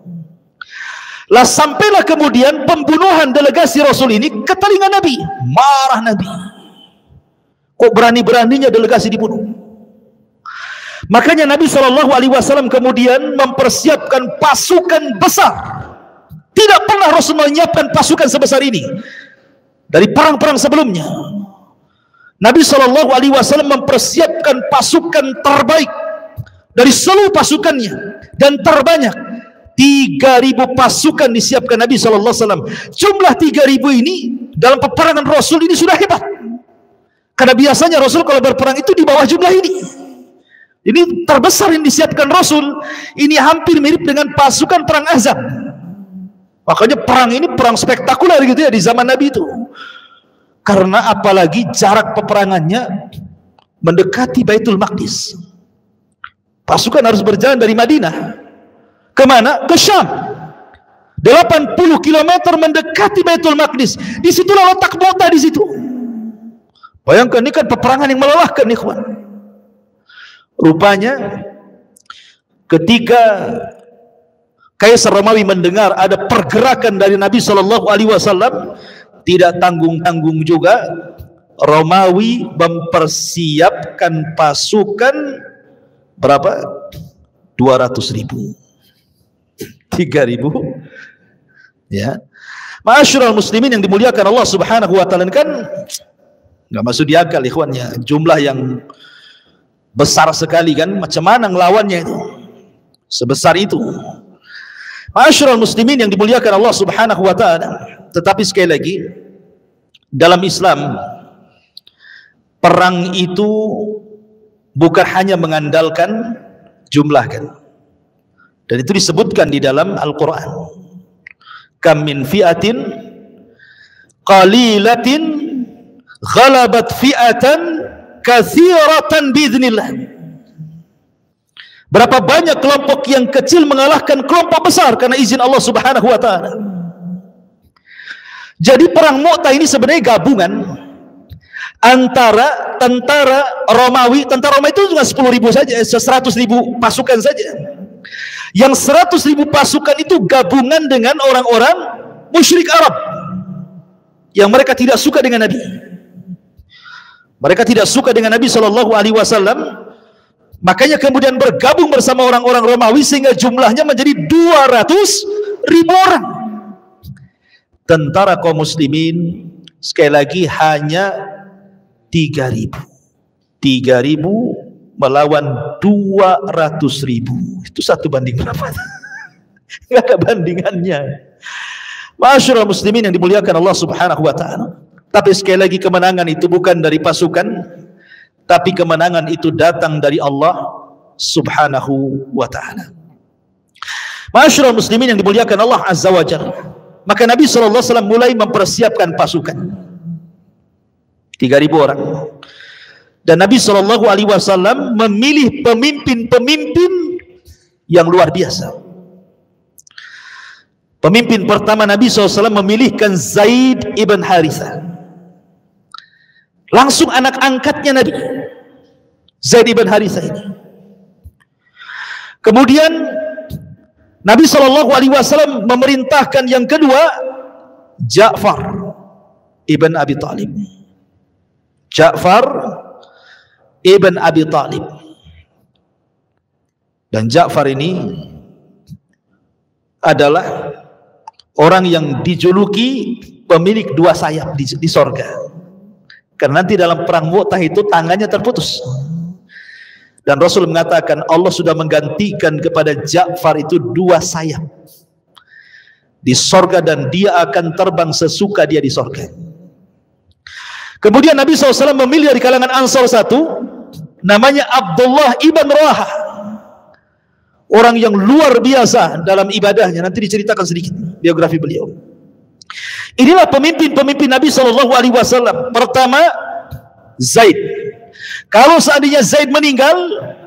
Lah sampailah kemudian pembunuhan delegasi Rasul ini ke telinga Nabi. Marah Nabi. Kok berani-beraninya delegasi dibunuh? Makanya Nabi SAW kemudian mempersiapkan pasukan besar. Tidak pernah Rasul menyiapkan pasukan sebesar ini dari perang-perang sebelumnya. Nabi SAW mempersiapkan pasukan terbaik dari seluruh pasukannya, dan terbanyak 3.000 pasukan disiapkan Nabi SAW. Jumlah 3.000 ini dalam peperangan Rasul ini sudah hebat, karena biasanya Rasul kalau berperang itu di bawah jumlah ini. Ini terbesar yang disiapkan Rasul. Ini hampir mirip dengan pasukan perang Ahzab. Makanya perang ini perang spektakuler gitu ya di zaman Nabi itu. Karena apalagi jarak peperangannya mendekati Baitul Maqdis. Pasukan harus berjalan dari Madinah kemana? Ke Syam. 80 km mendekati Baitul Maqdis. Disitulah letak Mu'tah di situ. Bayangkan, ini kan peperangan yang melelahkan, ikhwan. Rupanya ketika Kaisar Romawi mendengar ada pergerakan dari Nabi SAW, tidak tanggung-tanggung juga Romawi mempersiapkan pasukan berapa? 200.000, 3.000, ya. Ma'asyiral muslimin yang dimuliakan Allah Subhanahu wa taala, kan nggak masuk di akal, ikhwannya, jumlah yang besar sekali kan, macam mana ngelawannya itu sebesar itu. Ma'asyiral muslimin yang dimuliakan Allah Subhanahu wa taala. Tetapi sekali lagi, dalam Islam perang itu bukan hanya mengandalkan jumlah kan. Dan itu disebutkan di dalam Al-Qur'an. Kam min fi'atin qalilatin ghalabat fi'atan katsiratan biiznillah. Berapa banyak kelompok yang kecil mengalahkan kelompok besar karena izin Allah Subhanahu wa taala. Jadi perang Mu'tah ini sebenarnya gabungan antara tentara Romawi itu cuma 10.000 saja, 100.000 pasukan saja. Yang 100.000 pasukan itu gabungan dengan orang-orang musyrik Arab yang mereka tidak suka dengan Nabi. Mereka tidak suka dengan Nabi SAW. Makanya kemudian bergabung bersama orang-orang Romawi sehingga jumlahnya menjadi 200.000 orang. Tentara kaum muslimin sekali lagi hanya 3.000. 3.000 melawan 200.000. Itu 1 banding berapa? Enggak ada bandingannya. Ma'asyiral muslimin yang dimuliakan Allah Subhanahu wa taala. Tapi sekali lagi, kemenangan itu bukan dari pasukan, tapi kemenangan itu datang dari Allah Subhanahu wa ta'ala. Ma'asyiral muslimin yang dimuliakan Allah Azza wa Jalla. Maka Nabi SAW mulai mempersiapkan pasukan 3.000 orang. Dan Nabi SAW memilih pemimpin-pemimpin yang luar biasa. Pemimpin pertama Nabi SAW memilihkan Zaid ibn Harithah. Langsung anak angkatnya Nabi, Zaid ibn Harithah ini. Kemudian Nabi SAW memerintahkan yang kedua, Ja'far ibn Abi Talib. Ja'far ibn Abi Talib. Dan Ja'far ini adalah orang yang dijuluki pemilik 2 sayap di sorga. Karena nanti dalam perang Mu'tah itu tangannya terputus. Dan Rasul mengatakan Allah sudah menggantikan kepada Ja'far itu 2 sayap di sorga, dan dia akan terbang sesuka dia di sorga. Kemudian Nabi SAW memilih dari kalangan Ansar satu, namanya Abdullah ibn Rawaha. Orang yang luar biasa dalam ibadahnya. Nanti diceritakan sedikit biografi beliau. Inilah pemimpin-pemimpin Nabi SAW. Pertama, Zaid. Kalau seandainya Zaid meninggal,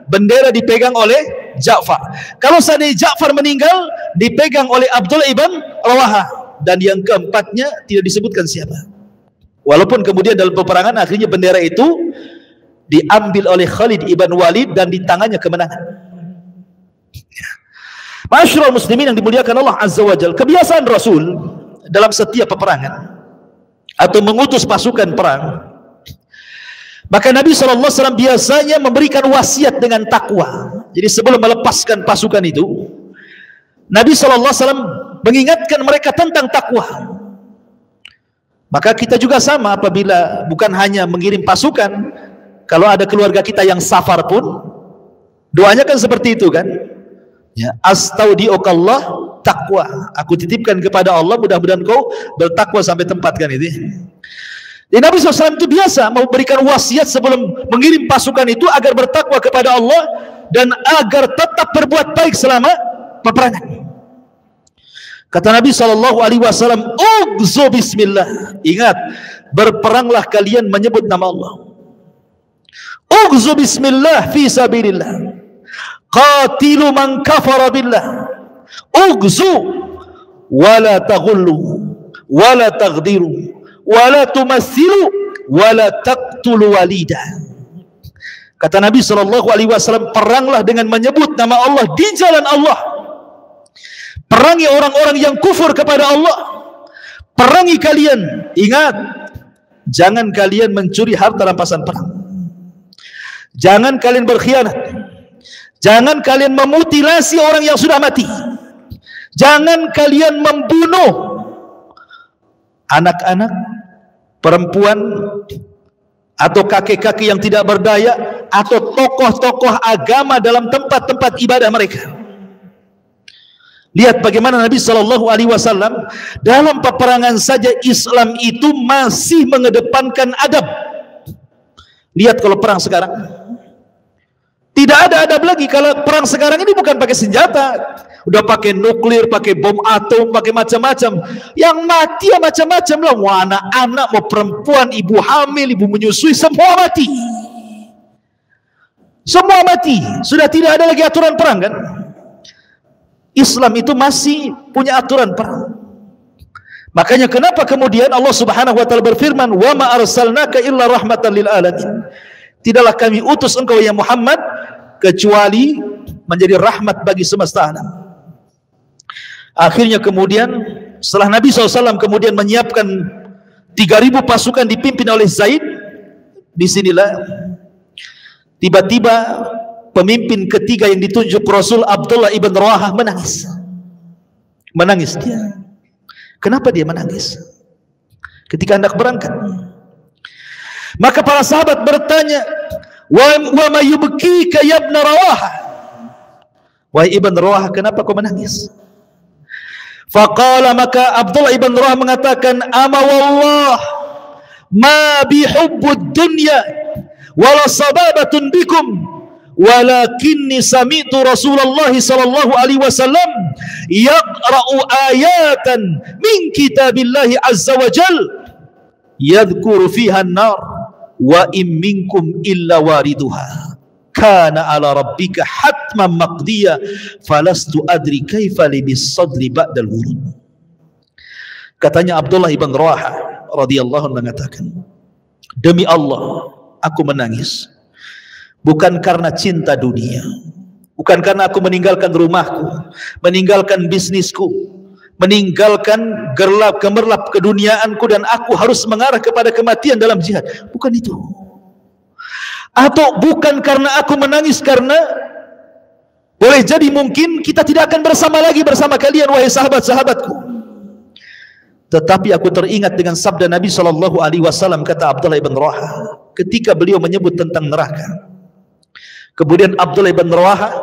bendera dipegang oleh Ja'far. Kalau seandainya Ja'far meninggal, dipegang oleh Abdullah ibn Rawaha. Dan yang keempatnya tidak disebutkan siapa. Walaupun kemudian dalam peperangan akhirnya bendera itu diambil oleh Khalid ibn Walid dan di tangannya kemenangan. Ma'asyiral muslimin yang dimuliakan Allah Azza wa Jalla, kebiasaan Rasul dalam setiap peperangan atau mengutus pasukan perang, maka Nabi SAW biasanya memberikan wasiat dengan takwa. Jadi sebelum melepaskan pasukan itu, Nabi SAW mengingatkan mereka tentang takwa. Maka kita juga sama, apabila bukan hanya mengirim pasukan, kalau ada keluarga kita yang safar pun, doanya kan seperti itu kan, ya, astaudiukallah takwa, aku titipkan kepada Allah, mudah-mudahan kau bertakwa sampai tempat, kan itu. Jadi Nabi SAW itu biasa memberikan wasiat sebelum mengirim pasukan itu agar bertakwa kepada Allah dan agar tetap berbuat baik selama peperangan. Kata Nabi SAW, "Ughzu bismillah." Ingat, berperanglah kalian menyebut nama Allah. Ughzu bismillah fi sabilillah. Qatilu man kafara billah. Ughzu wala taghullu wala taghdiru wala tumassilu wala taqtulu walida. Kata Nabi SAW, peranglah dengan menyebut nama Allah di jalan Allah. Perangi orang-orang yang kufur kepada Allah. Perangi kalian. Ingat, jangan kalian mencuri harta rampasan perang. Jangan kalian berkhianat. Jangan kalian memutilasi orang yang sudah mati. Jangan kalian membunuh anak-anak, perempuan, atau kakek-kakek yang tidak berdaya, atau tokoh-tokoh agama dalam tempat-tempat ibadah mereka. Lihat bagaimana Nabi SAW dalam peperangan saja Islam itu masih mengedepankan adab. Lihat kalau perang sekarang, tidak ada adab lagi. Kalau perang sekarang ini bukan pakai senjata, udah pakai nuklir, pakai bom atom, pakai macam-macam. Yang mati ya macam-macam lah. Mau anak-anak, mau perempuan, ibu hamil, ibu menyusui, semua mati. Semua mati. Sudah tidak ada lagi aturan perang kan? Islam itu masih punya aturan perang. Makanya kenapa kemudian Allah Subhanahu wa taala berfirman, "Wa ma arsalnaka illa rahmatan lil alamin." Tidaklah kami utus engkau ya Muhammad kecuali menjadi rahmat bagi semesta alam. Akhirnya kemudian setelah Nabi SAW kemudian menyiapkan 3.000 pasukan dipimpin oleh Zaid, disinilah tiba-tiba pemimpin ketiga yang ditunjuk Rasul, Abdullah ibn Rawahah, menangis. Menangis dia. Kenapa dia menangis? Ketika hendak berangkat. Maka para sahabat bertanya, "Wa ma yubkika ya ibn Rawahah?" Wahai ibn Rawahah, kenapa kau menangis? Faqala, maka Abdullah ibn Rawahah mengatakan, "Ama wallah ma bihubbud dunya wala sababatun bikum, walakinni sami'tu Rasulullah sallallahu alaihi wasallam yaqra'u ayatan min kitabillahi azza wa jal yadhkuru fiha an-nar wa in minkum illa wariduha kana ala rabbika hatman maqdiya falastu adri kaifa li bis-sadri ba'dal wurud." Katanya Abdullah ibn Rawahah radhiyallahu anhu mengatakan, "Demi Allah, aku menangis bukan karena cinta dunia, bukan karena aku meninggalkan rumahku, meninggalkan bisnisku, meninggalkan gemerlap keduniaanku dan aku harus mengarah kepada kematian dalam jihad. Bukan itu. Atau bukan karena aku menangis karena boleh jadi mungkin kita tidak akan bersama lagi bersama kalian wahai sahabat-sahabatku. Tetapi aku teringat dengan sabda Nabi SAW, kata Abdullah ibn Rawahah, ketika beliau menyebut tentang neraka. Kemudian Abdullah ibn Rawahah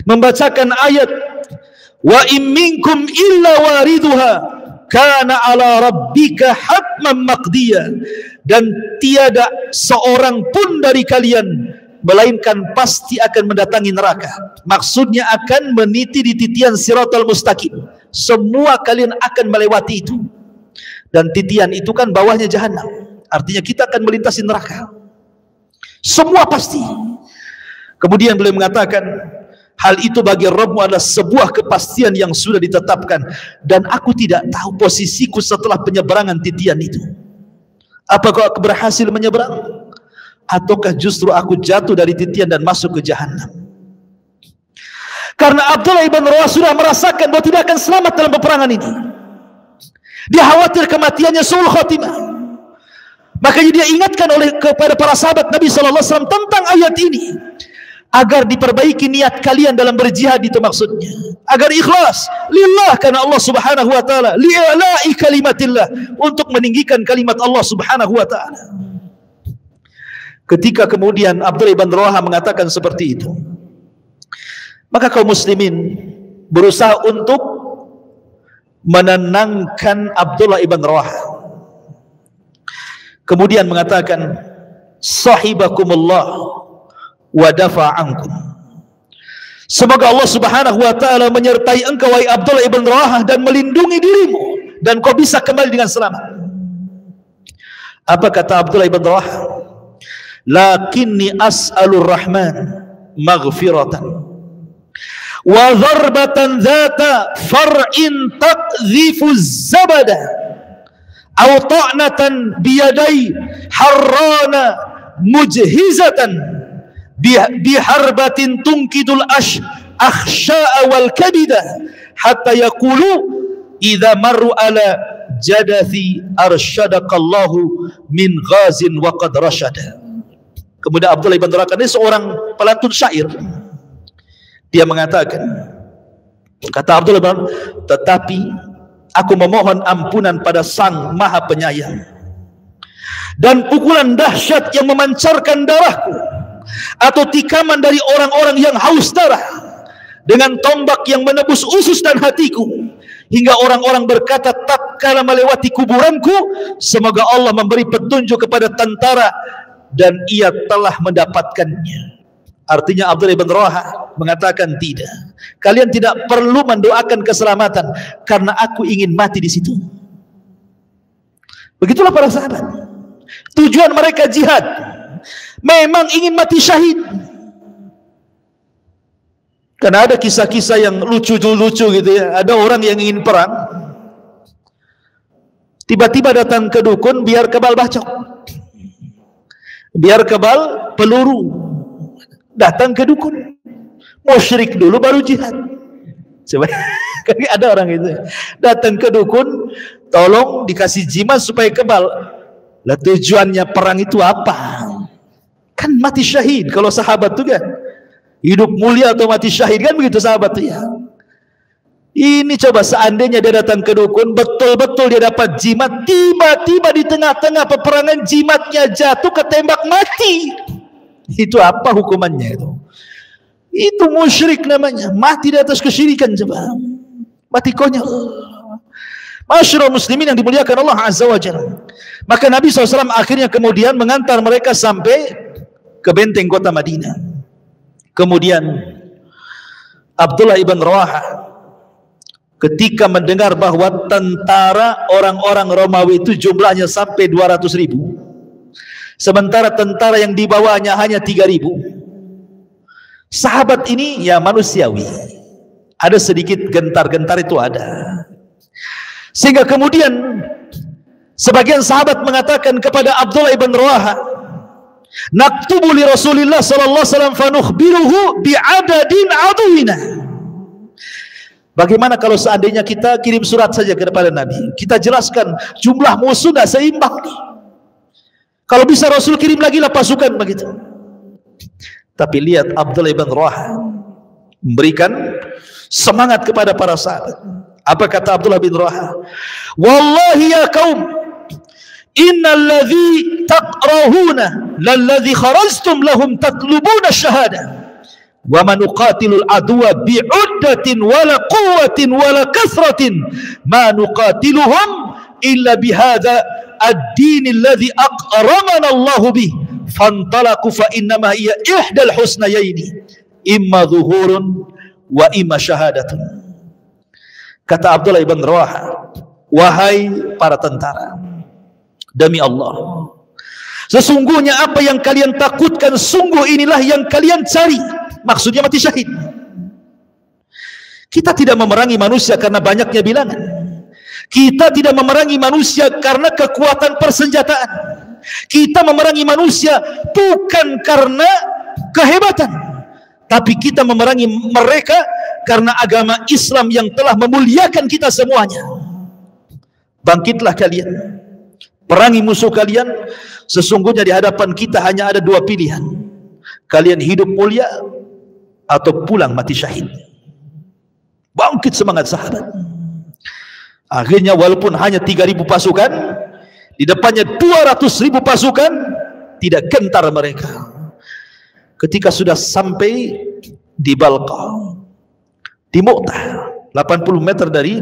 membacakan ayat, "Wa in minkum illa wariduha kana ala rabbika hatman maqdiya." Dan tiada seorang pun dari kalian melainkan pasti akan mendatangi neraka. Maksudnya akan meniti di titian siratal mustaqim. Semua kalian akan melewati itu. Dan titian itu kan bawahnya jahanam. Artinya kita akan melintasi neraka. Semua pasti. Kemudian beliau mengatakan, hal itu bagi Rabbmu adalah sebuah kepastian yang sudah ditetapkan. Dan aku tidak tahu posisiku setelah penyeberangan titian itu. Apakah aku berhasil menyeberang? Ataukah justru aku jatuh dari titian dan masuk ke jahanam? Karena Abdullah ibn Rawahah sudah merasakan bahwa tidak akan selamat dalam peperangan ini. Dia khawatir kematiannya suul khotimah. Makanya dia ingatkan kepada para sahabat Nabi SAW tentang ayat ini. Agar diperbaiki niat kalian dalam berjihad, itu maksudnya. Agar ikhlas. Lillah, karena Allah subhanahu wa ta'ala. Li'ala'i kalimatillah. Untuk meninggikan kalimat Allah subhanahu wa ta'ala. Ketika kemudian Abdullah ibn Rawahah mengatakan seperti itu, maka kaum muslimin berusaha untuk menenangkan Abdullah ibn Rawahah. Kemudian mengatakan, sahibakumullah wa dafa'ankum. Semoga Allah subhanahu wa ta'ala menyertai engkau wahai Abdullah ibn Rawahah dan melindungi dirimu dan kau bisa kembali dengan selamat. Apa kata Abdullah ibn Rawahah? Lakinni as'alur rahman maghfiratan wa dharbatan dhata far'in taqdhifu zabada aw ta'natan biyadai harrana mujhizatan biharbatin tunkidul akhsha'a wal kabida hatta yaqulu idza marru ala jadathi arsyadakallahu min ghazin wa qad rasyada. Kemudian Abdullah ibn Rawaha ini seorang pelantun syair. Dia mengatakan, kata Abdullah ibn Rawaha, tetapi aku memohon ampunan pada Sang Maha Penyayang, dan pukulan dahsyat yang memancarkan darahku atau tikaman dari orang-orang yang haus darah dengan tombak yang menebus usus dan hatiku, hingga orang-orang berkata tatkala melewati kuburanku, semoga Allah memberi petunjuk kepada tentara, dan ia telah mendapatkannya. Artinya Abdullah ibn Rawaha mengatakan, tidak, kalian tidak perlu mendoakan keselamatan karena aku ingin mati di situ. Begitulah para sahabat. Tujuan mereka jihad, memang ingin mati syahid. Karena ada kisah-kisah yang lucu-lucu gitu ya. Ada orang yang ingin perang, tiba-tiba datang ke dukun biar kebal bacok, biar kebal peluru. Datang ke dukun, musyrik dulu baru jihad. Coba, ada orang itu datang ke dukun, tolong dikasih jimat supaya kebal. Lah tujuannya perang itu apa? Kan mati syahid. Kalau sahabat tuh kan hidup mulia atau mati syahid, kan begitu sahabat tuh ya. Ini coba seandainya dia datang ke dukun, betul-betul dia dapat jimat, tiba-tiba di tengah-tengah peperangan jimatnya jatuh, ketembak mati. Itu apa hukumannya itu? Itu musyrik namanya, mati di atas kesyirikan. Coba, mati konyol. Masyarul muslimin yang dimuliakan Allah Azza wa Jalla. Maka Nabi SAW akhirnya kemudian mengantar mereka sampai ke benteng kota Madinah. Kemudian Abdullah ibn Rawaha ketika mendengar bahwa tentara orang-orang Romawi itu jumlahnya sampai 200.000, sementara tentara yang dibawanya hanya 3.000. Sahabat ini ya manusiawi, ada sedikit gentar-gentar, itu ada. Sehingga kemudian sebagian sahabat mengatakan kepada Abdullah ibn Rawaha, naktubu li Rasulillah sallallahu alaihi wasallam fanukhbiruhu bi'adadin aduwina. Bagaimana kalau seandainya kita kirim surat saja kepada Nabi, kita jelaskan jumlah musuh tidak seimbang nih. Kalau bisa Rasul kirim lagi lah pasukan begitu. Tapi lihat Abdullah ibn Rawaha memberikan semangat kepada para sahabat. Apa kata Abdullah bin Rawaha? Wallahi ya kaum, innal ladzi taqrahuna lalladzi kharajtum lahum tatlubuna syahada wa man nuqatilul adwa bi'uddatin wala quwwatin wala kasratin ma nuqatiluhum illa bihadza ad-din alladzi aqramana Allah bih fantalaqu fa innama hiya ihdal husnayaini imma zuhurun wa imma syahadatun. Kata Abdullah ibn Rawaha, wahai para tentara, demi Allah, sesungguhnya apa yang kalian takutkan, sungguh inilah yang kalian cari. Maksudnya mati syahid. Kita tidak memerangi manusia karena banyaknya bilangan. Kita tidak memerangi manusia karena kekuatan persenjataan. Kita memerangi manusia bukan karena kehebatan, tapi kita memerangi mereka karena agama Islam yang telah memuliakan kita semuanya. Bangkitlah kalian, perangi musuh kalian. Sesungguhnya di hadapan kita hanya ada dua pilihan, kalian hidup mulia atau pulang mati syahid. Bangkit semangat sahabat. Akhirnya walaupun hanya 3.000 pasukan, di depannya 200.000 pasukan, tidak gentar mereka. Ketika sudah sampai di Balqa, di Mu'tah, 80 meter dari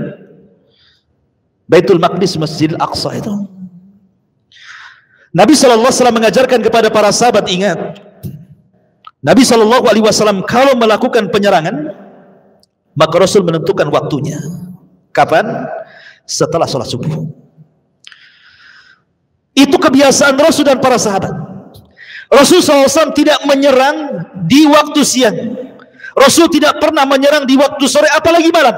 Baitul Maqdis, Masjidil Aqsa itu, Nabi SAW mengajarkan kepada para sahabat, ingat, Nabi SAW kalau melakukan penyerangan, maka Rasul menentukan waktunya. Kapan? Setelah sholat subuh. Itu kebiasaan Rasul dan para sahabat. Rasul SAW tidak menyerang di waktu siang. Rasul tidak pernah menyerang di waktu sore, apalagi malam.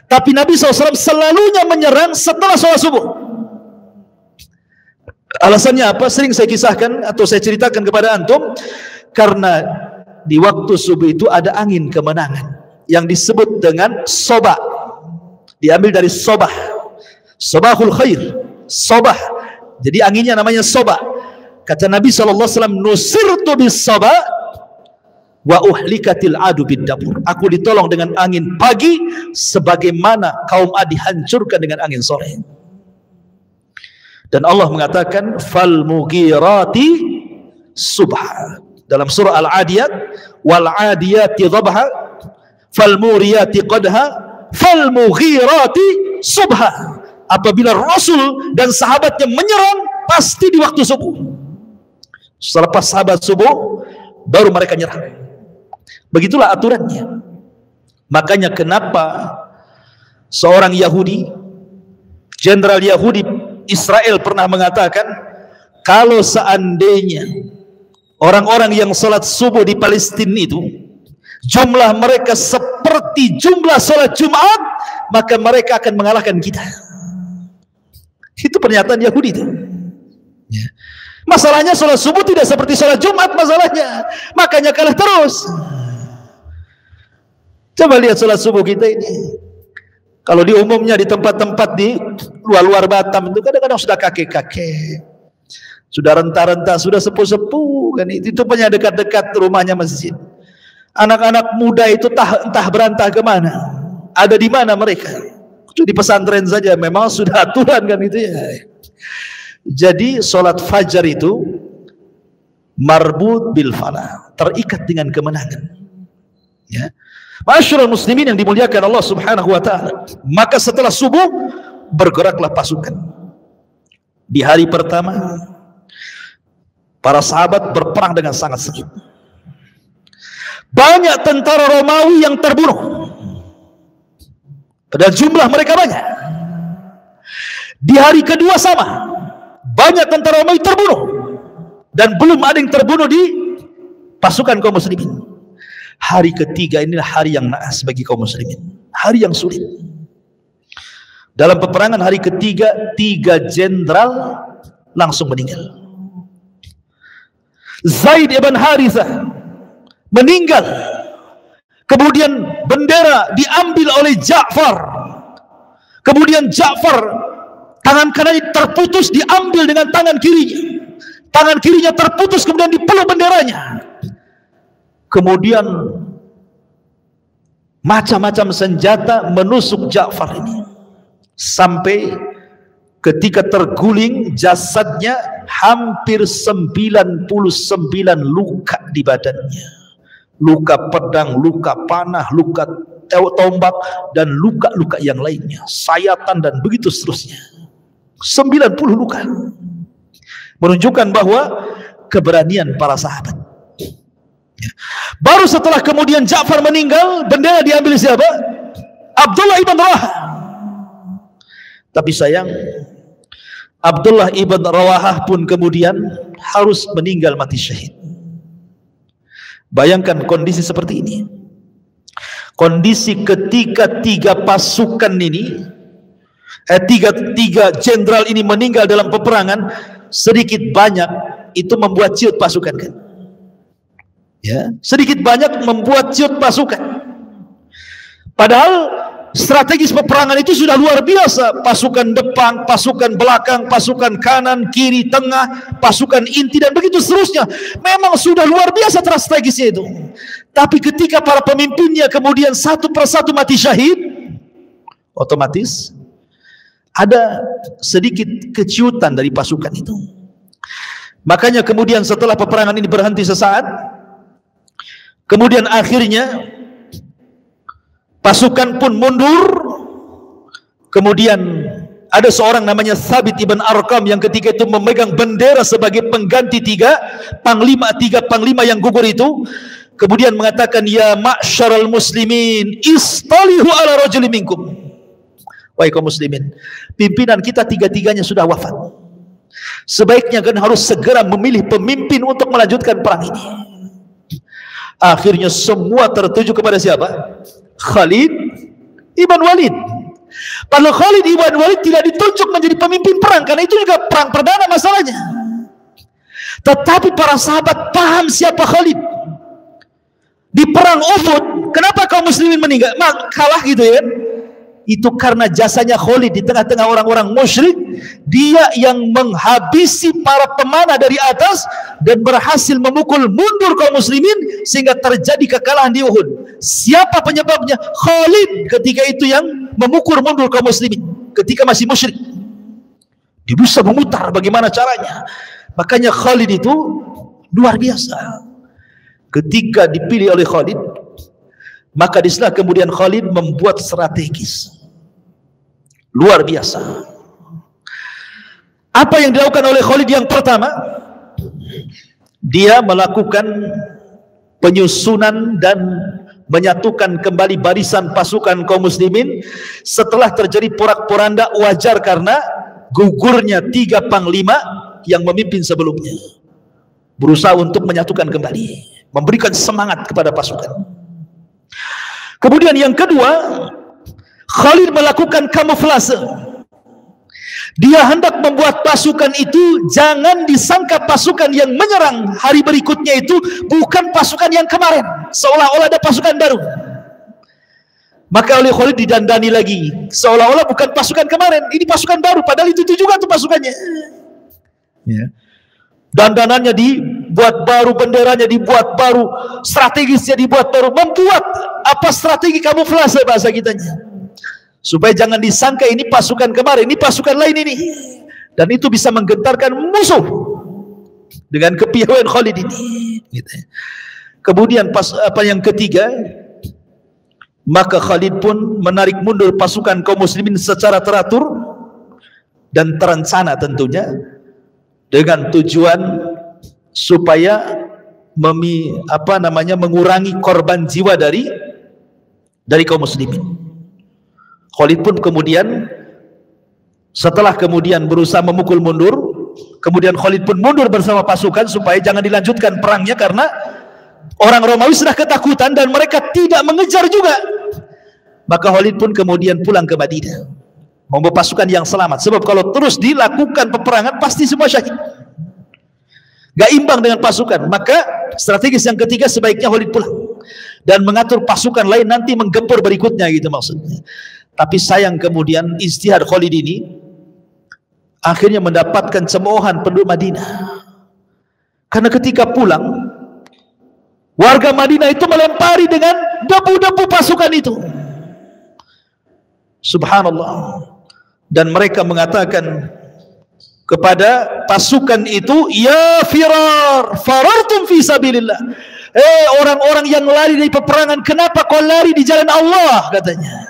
Tapi Nabi SAW selalunya menyerang setelah sholat subuh. Alasannya apa? Sering saya kisahkan atau saya ceritakan kepada antum, karena di waktu subuh itu ada angin kemenangan yang disebut dengan sobah. Diambil dari sobah, sobahul khair, sobah. Jadi anginnya namanya sobah. Kata Nabi SAW, nusirtu bis sobah wa uhlikatil adu bid dabur. Aku ditolong dengan angin pagi sebagaimana kaum Ad dihancurkan dengan angin sore. Dan Allah mengatakan fal mughirati subha dalam surah Al-Adiyat, wal adiyati dhabha fal muriyati qadha fal mughirati subha. Apabila Rasul dan sahabatnya menyerang, pasti di waktu subuh. Selepas sahabat subuh baru mereka nyerang. Begitulah aturannya. Makanya kenapa seorang Yahudi, jenderal Yahudi Israel pernah mengatakan, kalau seandainya orang-orang yang sholat subuh di Palestina itu jumlah mereka seperti jumlah sholat Jumat, maka mereka akan mengalahkan kita. Itu pernyataan Yahudi itu. Ya. Masalahnya sholat subuh tidak seperti sholat Jumat masalahnya, makanya kalah terus. Coba lihat sholat subuh kita ini. Kalau di umumnya di tempat-tempat di luar-luar Batam itu kadang-kadang sudah kakek-kakek, sudah renta-renta, sudah sepuh-sepuh kan, itu punya dekat-dekat rumahnya masjid. Anak-anak muda itu entah berantah kemana, ada di mana mereka? Di pesantren saja memang sudah aturan kan itu ya. Jadi sholat fajar itu marbut bil falah, terikat dengan kemenangan. Ya. Masyarul muslimin yang dimuliakan Allah Subhanahu wa taala, maka setelah subuh bergeraklah pasukan. Di hari pertama para sahabat berperang dengan sangat sengit. Banyak tentara Romawi yang terbunuh, padahal jumlah mereka banyak. Di hari kedua sama, banyak tentara Romawi terbunuh, dan belum ada yang terbunuh di pasukan kaum muslimin. Hari ketiga inilah hari yang naas bagi kaum muslimin, hari yang sulit. Dalam peperangan hari ketiga, 3 jenderal langsung meninggal. Zaid ibn Harithah meninggal, kemudian bendera diambil oleh Ja'far, kemudian Ja'far tangan kanannya terputus, diambil dengan tangan kirinya terputus, kemudian dipeluk benderanya. Kemudian macam-macam senjata menusuk Ja'far ini, sampai ketika terguling jasadnya hampir 99 luka di badannya. Luka pedang, luka panah, luka tombak, dan luka-luka yang lainnya, sayatan dan begitu seterusnya. 90 luka. Menunjukkan bahwa keberanian para sahabat. Baru setelah kemudian Ja'far meninggal, bendera diambil siapa? Abdullah ibn Rawahah. Tapi sayang, Abdullah ibn Rawahah pun kemudian harus meninggal mati syahid. Bayangkan kondisi seperti ini. Kondisi ketika 3 pasukan ini, tiga jenderal ini meninggal dalam peperangan, sedikit banyak itu membuat ciut pasukan kan? Ya, sedikit banyak membuat ciut pasukan. Padahal strategis peperangan itu sudah luar biasa. Pasukan depan, pasukan belakang, pasukan kanan, kiri, tengah, pasukan inti, dan begitu seterusnya. Memang sudah luar biasa strategisnya itu. Tapi ketika para pemimpinnya kemudian satu persatu mati syahid, otomatis ada sedikit keciutan dari pasukan itu. Makanya kemudian setelah peperangan ini berhenti sesaat, kemudian akhirnya pasukan pun mundur. Kemudian ada seorang namanya Thabit ibn Arqam yang ketika itu memegang bendera sebagai pengganti tiga panglima yang gugur itu. Kemudian mengatakan, ya ma'syaral muslimin istalihu ala rajuli minkum. Wahai kaum muslimin, pimpinan kita tiga-tiganya sudah wafat. Sebaiknya kan harus segera memilih pemimpin untuk melanjutkan perang ini. Akhirnya semua tertuju kepada siapa? Khalid ibn Walid. Padahal Khalid ibn Walid tidak ditunjuk menjadi pemimpin perang, karena itu juga perang perdana masalahnya. Tetapi para sahabat paham siapa Khalid. Di perang Uhud, kenapa kaum muslimin meninggal? Kalah gitu ya. Itu karena jasanya Khalid di tengah-tengah orang-orang musyrik. Dia yang menghabisi para pemanah dari atas dan berhasil memukul mundur kaum muslimin sehingga terjadi kekalahan di Uhud. Siapa penyebabnya? Khalid ketika itu yang memukul mundur kaum muslimin ketika masih musyrik. Dia bisa memutar bagaimana caranya. Makanya Khalid itu luar biasa. Ketika dipilih oleh Khalid, maka disitulah kemudian Khalid membuat strategis luar biasa. Apa yang dilakukan oleh Khalid yang pertama? Dia melakukan penyusunan dan menyatukan kembali barisan pasukan kaum muslimin setelah terjadi porak-poranda. Wajar karena gugurnya 3 panglima yang memimpin sebelumnya. Berusaha untuk menyatukan kembali, memberikan semangat kepada pasukan. Kemudian yang kedua, Khalid melakukan kamuflase. Dia hendak membuat pasukan itu jangan disangka pasukan yang menyerang hari berikutnya itu bukan pasukan yang kemarin, seolah-olah ada pasukan baru. Maka oleh Khalid didandani lagi, seolah-olah bukan pasukan kemarin, ini pasukan baru, padahal itu juga tuh pasukannya. Ya. Dandanannya dibuat baru, benderanya dibuat baru, strategisnya dibuat baru, membuat apa strategi kamuflase bahasa kitanya, supaya jangan disangka ini pasukan kemarin, ini pasukan lain ini, dan itu bisa menggentarkan musuh dengan kepiawaian Khalid ini. Gitu. Kemudian apa yang ketiga, maka Khalid pun menarik mundur pasukan kaum muslimin secara teratur dan terencana tentunya, dengan tujuan supaya mengurangi korban jiwa dari kaum muslimin. Khalid pun kemudian setelah kemudian berusaha memukul mundur, kemudian Khalid pun mundur bersama pasukan supaya jangan dilanjutkan perangnya karena orang Romawi sudah ketakutan dan mereka tidak mengejar juga. Maka Khalid pun kemudian pulang ke Madinah membawa pasukan yang selamat, sebab kalau terus dilakukan peperangan pasti semua syahid, gak imbang dengan pasukan. Maka strategis yang ketiga, sebaiknya Khalid pulang dan mengatur pasukan lain nanti menggempur berikutnya, gitu maksudnya. Tapi sayang kemudian ijtihad Khalid ini akhirnya mendapatkan cemoohan penduduk Madinah, karena ketika pulang warga Madinah itu melempari dengan debu-debu pasukan itu. Subhanallah. Dan mereka mengatakan kepada pasukan itu, ya firar, farartum fi sabilillah. Orang-orang yang lari dari peperangan, kenapa kau lari di jalan Allah, katanya.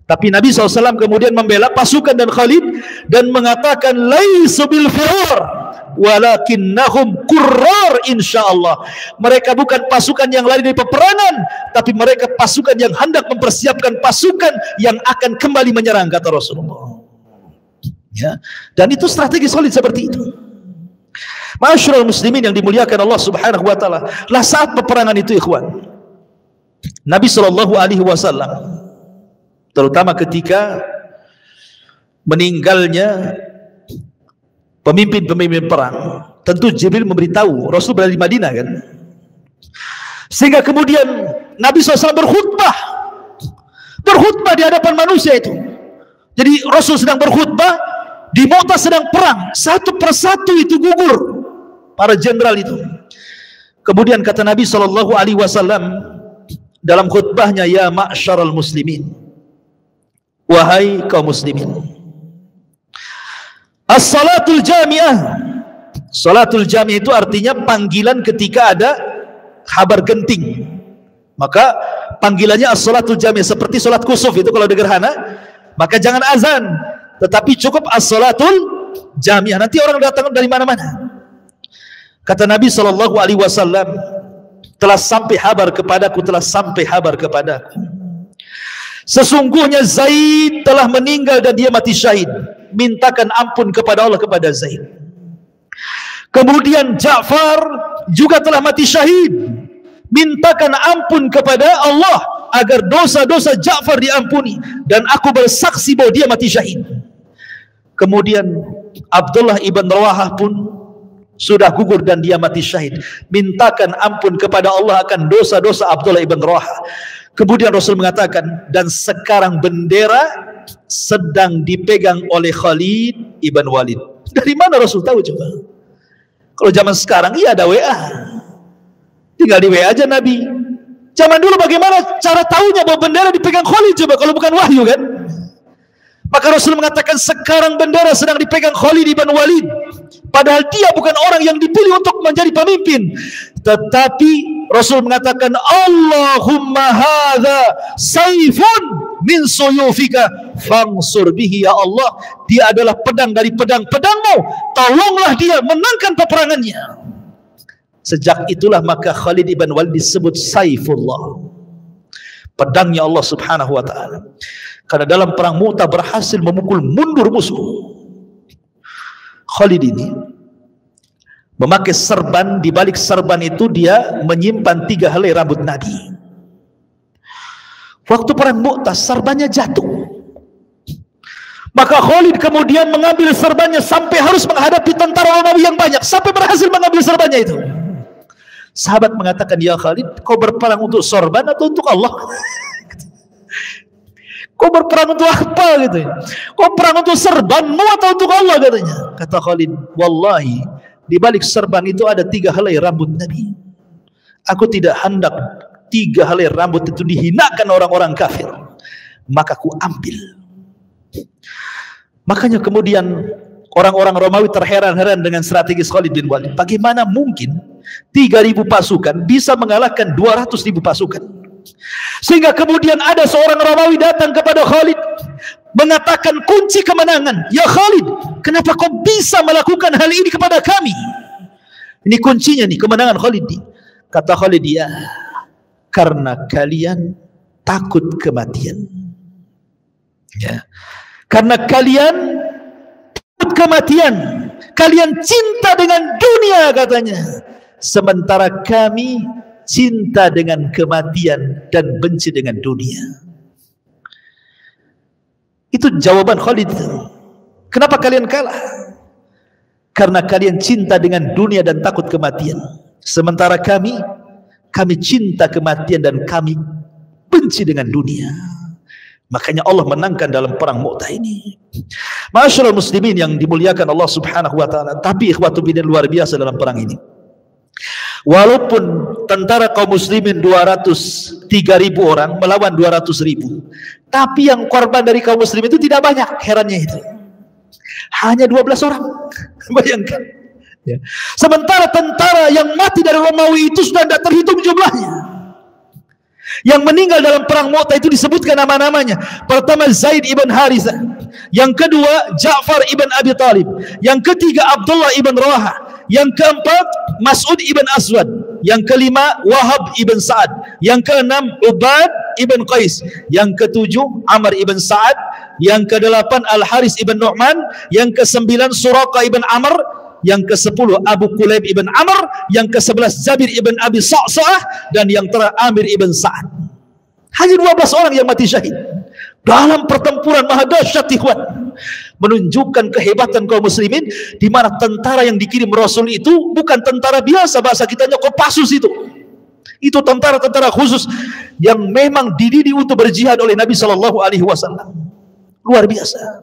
Tapi Nabi SAW kemudian membela pasukan dan Khalid dan mengatakan, laisu bil firar walakinnahum qurrar insyaallah. Mereka bukan pasukan yang lari dari peperangan, tapi mereka pasukan yang hendak mempersiapkan pasukan yang akan kembali menyerang, kata Rasulullah. Ya, dan itu strategi solid seperti itu. Ma'asyiral muslimin yang dimuliakan Allah Subhanahu wa taala, lah saat peperangan itu ikhwan, Nabi sallallahu alaihi wasallam terutama ketika meninggalnya pemimpin-pemimpin perang, tentu Jibril memberitahu Rasul berada di Madinah kan, sehingga kemudian Nabi SAW berkhutbah di hadapan manusia itu. Jadi Rasul sedang berkhutbah, di Mu'tah sedang perang, satu persatu itu gugur para jenderal itu. Kemudian kata Nabi SAW dalam khutbahnya, ya ma'syaral muslimin, wahai kaum muslimin, as-salatul jami'ah. Salatul jami'ah itu artinya panggilan ketika ada kabar genting, maka panggilannya as-salatul jami'ah, seperti salat kusuf itu kalau sederhana, maka jangan azan, tetapi cukup as-salatul jami'ah. Nanti orang datang dari mana-mana. Kata Nabi SAW, telah sampai kabar kepadaku, telah sampai kabar kepadaku, sesungguhnya Zaid telah meninggal dan dia mati syahid. Mintakan ampun kepada Allah kepada Zaid. Kemudian Ja'far juga telah mati syahid. Mintakan ampun kepada Allah agar dosa-dosa Ja'far diampuni, dan aku bersaksi bahwa dia mati syahid. Kemudian Abdullah ibn Rawahah pun sudah gugur dan dia mati syahid. Mintakan ampun kepada Allah akan dosa-dosa Abdullah ibn Rawahah. Kemudian Rasul mengatakan, dan sekarang bendera sedang dipegang oleh Khalid ibn Walid. Dari mana Rasul tahu coba? Kalau zaman sekarang iya ada WA, tinggal di WA aja Nabi. Zaman dulu bagaimana cara tahunya bahwa bendera dipegang Khalid coba, kalau bukan wahyu kan? Maka Rasul mengatakan sekarang bendera sedang dipegang Khalid ibn Walid, padahal dia bukan orang yang dipilih untuk menjadi pemimpin. Tetapi Rasul mengatakan, Allahumma hadza saifun min suyufika fansur bihi, ya Allah, dia adalah pedang dari pedang-pedangmu, tolonglah dia, menangkan peperangannya. Sejak itulah maka Khalid ibn Walid disebut Saifullah, pedangnya Allah subhanahu wa ta'ala. Karena dalam perang Mu'tah berhasil memukul mundur musuh. Khalid ini memakai serban, di balik serban itu dia menyimpan 3 helai rambut Nabi. Waktu perang Mu'tah serbannya jatuh, maka Khalid kemudian mengambil serbannya sampai harus menghadapi tentara Romawi yang banyak, sampai berhasil mengambil serbannya itu. Sahabat mengatakan, ya Khalid, kau berperang untuk sorban atau untuk Allah? Kau berperang untuk apa gitu? Kau perang untuk serbanmu atau untuk Allah katanya? Kata Khalid, wallahi di balik serban itu ada 3 helai rambut Nabi. Aku tidak hendak 3 helai rambut itu dihinakan orang-orang kafir, maka ku ambil. Makanya kemudian orang-orang Romawi terheran-heran dengan strategis Khalid bin Walid. Bagaimana mungkin 3.000 pasukan bisa mengalahkan 200.000 pasukan? Sehingga kemudian ada seorang Romawi datang kepada Khalid mengatakan kunci kemenangan. Ya Khalid, kenapa kau bisa melakukan hal ini kepada kami? Ini kuncinya nih, kemenangan Khalid nih. Kata Khalid, ya, karena kalian takut kematian. Ya, karena kalian takut kematian, kalian cinta dengan dunia katanya, sementara kami cinta dengan kematian dan benci dengan dunia. Itu jawaban Khalid. Kenapa kalian kalah? Karena kalian cinta dengan dunia dan takut kematian, sementara kami cinta kematian dan kami benci dengan dunia. Makanya Allah menangkan dalam perang Mu'tah ini. Ma'asyiral muslimin yang dimuliakan Allah subhanahu wa ta'ala. Tapi ikhwatu bidin luar biasa dalam perang ini. Walaupun tentara kaum muslimin 203.000 orang melawan 200.000, tapi yang korban dari kaum muslimin itu tidak banyak. Herannya itu hanya 12 orang. Bayangkan ya. Sementara tentara yang mati dari Romawi itu sudah tidak terhitung jumlahnya. Yang meninggal dalam perang Mu'tah itu disebutkan nama-namanya. Pertama Zaid ibn Harithah, yang kedua Ja'far ibn Abi Talib, yang ketiga Abdullah ibn Rawahah, yang keempat Mas'ud ibn Aswad, yang kelima Wahab ibn Sa'ad, yang keenam Ubad ibn Qais, yang ketujuh Amr ibn Sa'ad, yang kedelapan Al-Haris ibn Nu'man, yang kesembilan Suraka ibn Amr, yang ke-10 Abu Kulayb ibn Amr, yang ke-11 Jabir ibn Abi Sa'sa'ah, dan yang terakhir Amir ibn Sa'ad. Hanya 12 orang yang mati syahid dalam pertempuran maha dahsyat, ikhwan. Menunjukkan kehebatan kaum muslimin, di mana tentara yang dikirim Rasul itu bukan tentara biasa, bahasa kitanya Kopassus itu. Itu tentara-tentara khusus yang memang dididik untuk berjihad oleh Nabi sallallahu alaihi wasallam. Luar biasa.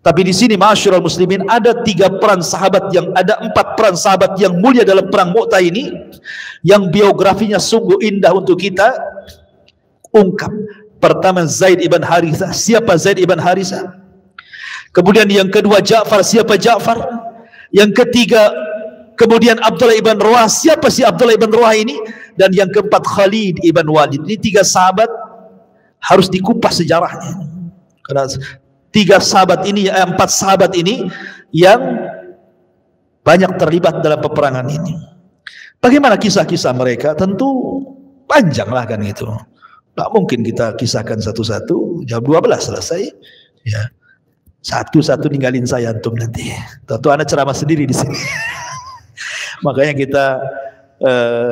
Tapi di sini ma'asyiral muslimin ada 4 peran sahabat yang mulia dalam perang Mu'tah ini, yang biografinya sungguh indah untuk kita ungkap. Pertama Zaid ibn Harithah. Siapa Zaid ibn Harithah? Kemudian yang kedua Ja'far. Siapa Ja'far? Yang ketiga kemudian Abdullah ibn Rawahah. Siapa si Abdullah ibn Rawahah ini? Dan yang keempat Khalid ibn Walid. Ini 3 sahabat harus dikupas sejarahnya. Karena 4 sahabat ini yang banyak terlibat dalam peperangan ini. Bagaimana kisah-kisah mereka? Tentu panjang lah kan itu. Tak mungkin kita kisahkan satu-satu. Jam 12 selesai. Ya, satu-satu ninggalin saya antum nanti. Tentu anak ceramah sendiri di sini. Makanya kita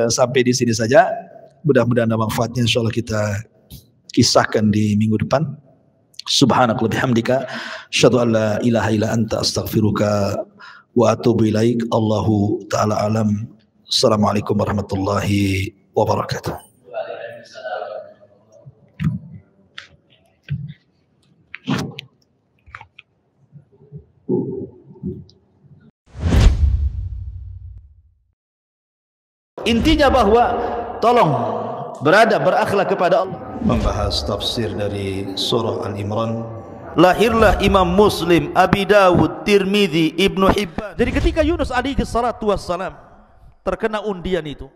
sampai di sini saja. Mudah-mudahan ada manfaatnya, insyaallah kita kisahkan di minggu depan. Subhanaka bihamdika asyhadu an la ilaha illa anta astaghfiruka wa atubu ilaik. Allahu taala alam. Assalamualaikum warahmatullahi wabarakatuh. Intinya bahwa tolong berakhlak kepada Allah. Membahas tafsir dari surah Al-Imran. Lahirlah Imam Muslim, Abi Dawud, Tirmidzi, Ibnu Hibban. Jadi ketika Yunus alaihi salatu wassalam terkena undian itu,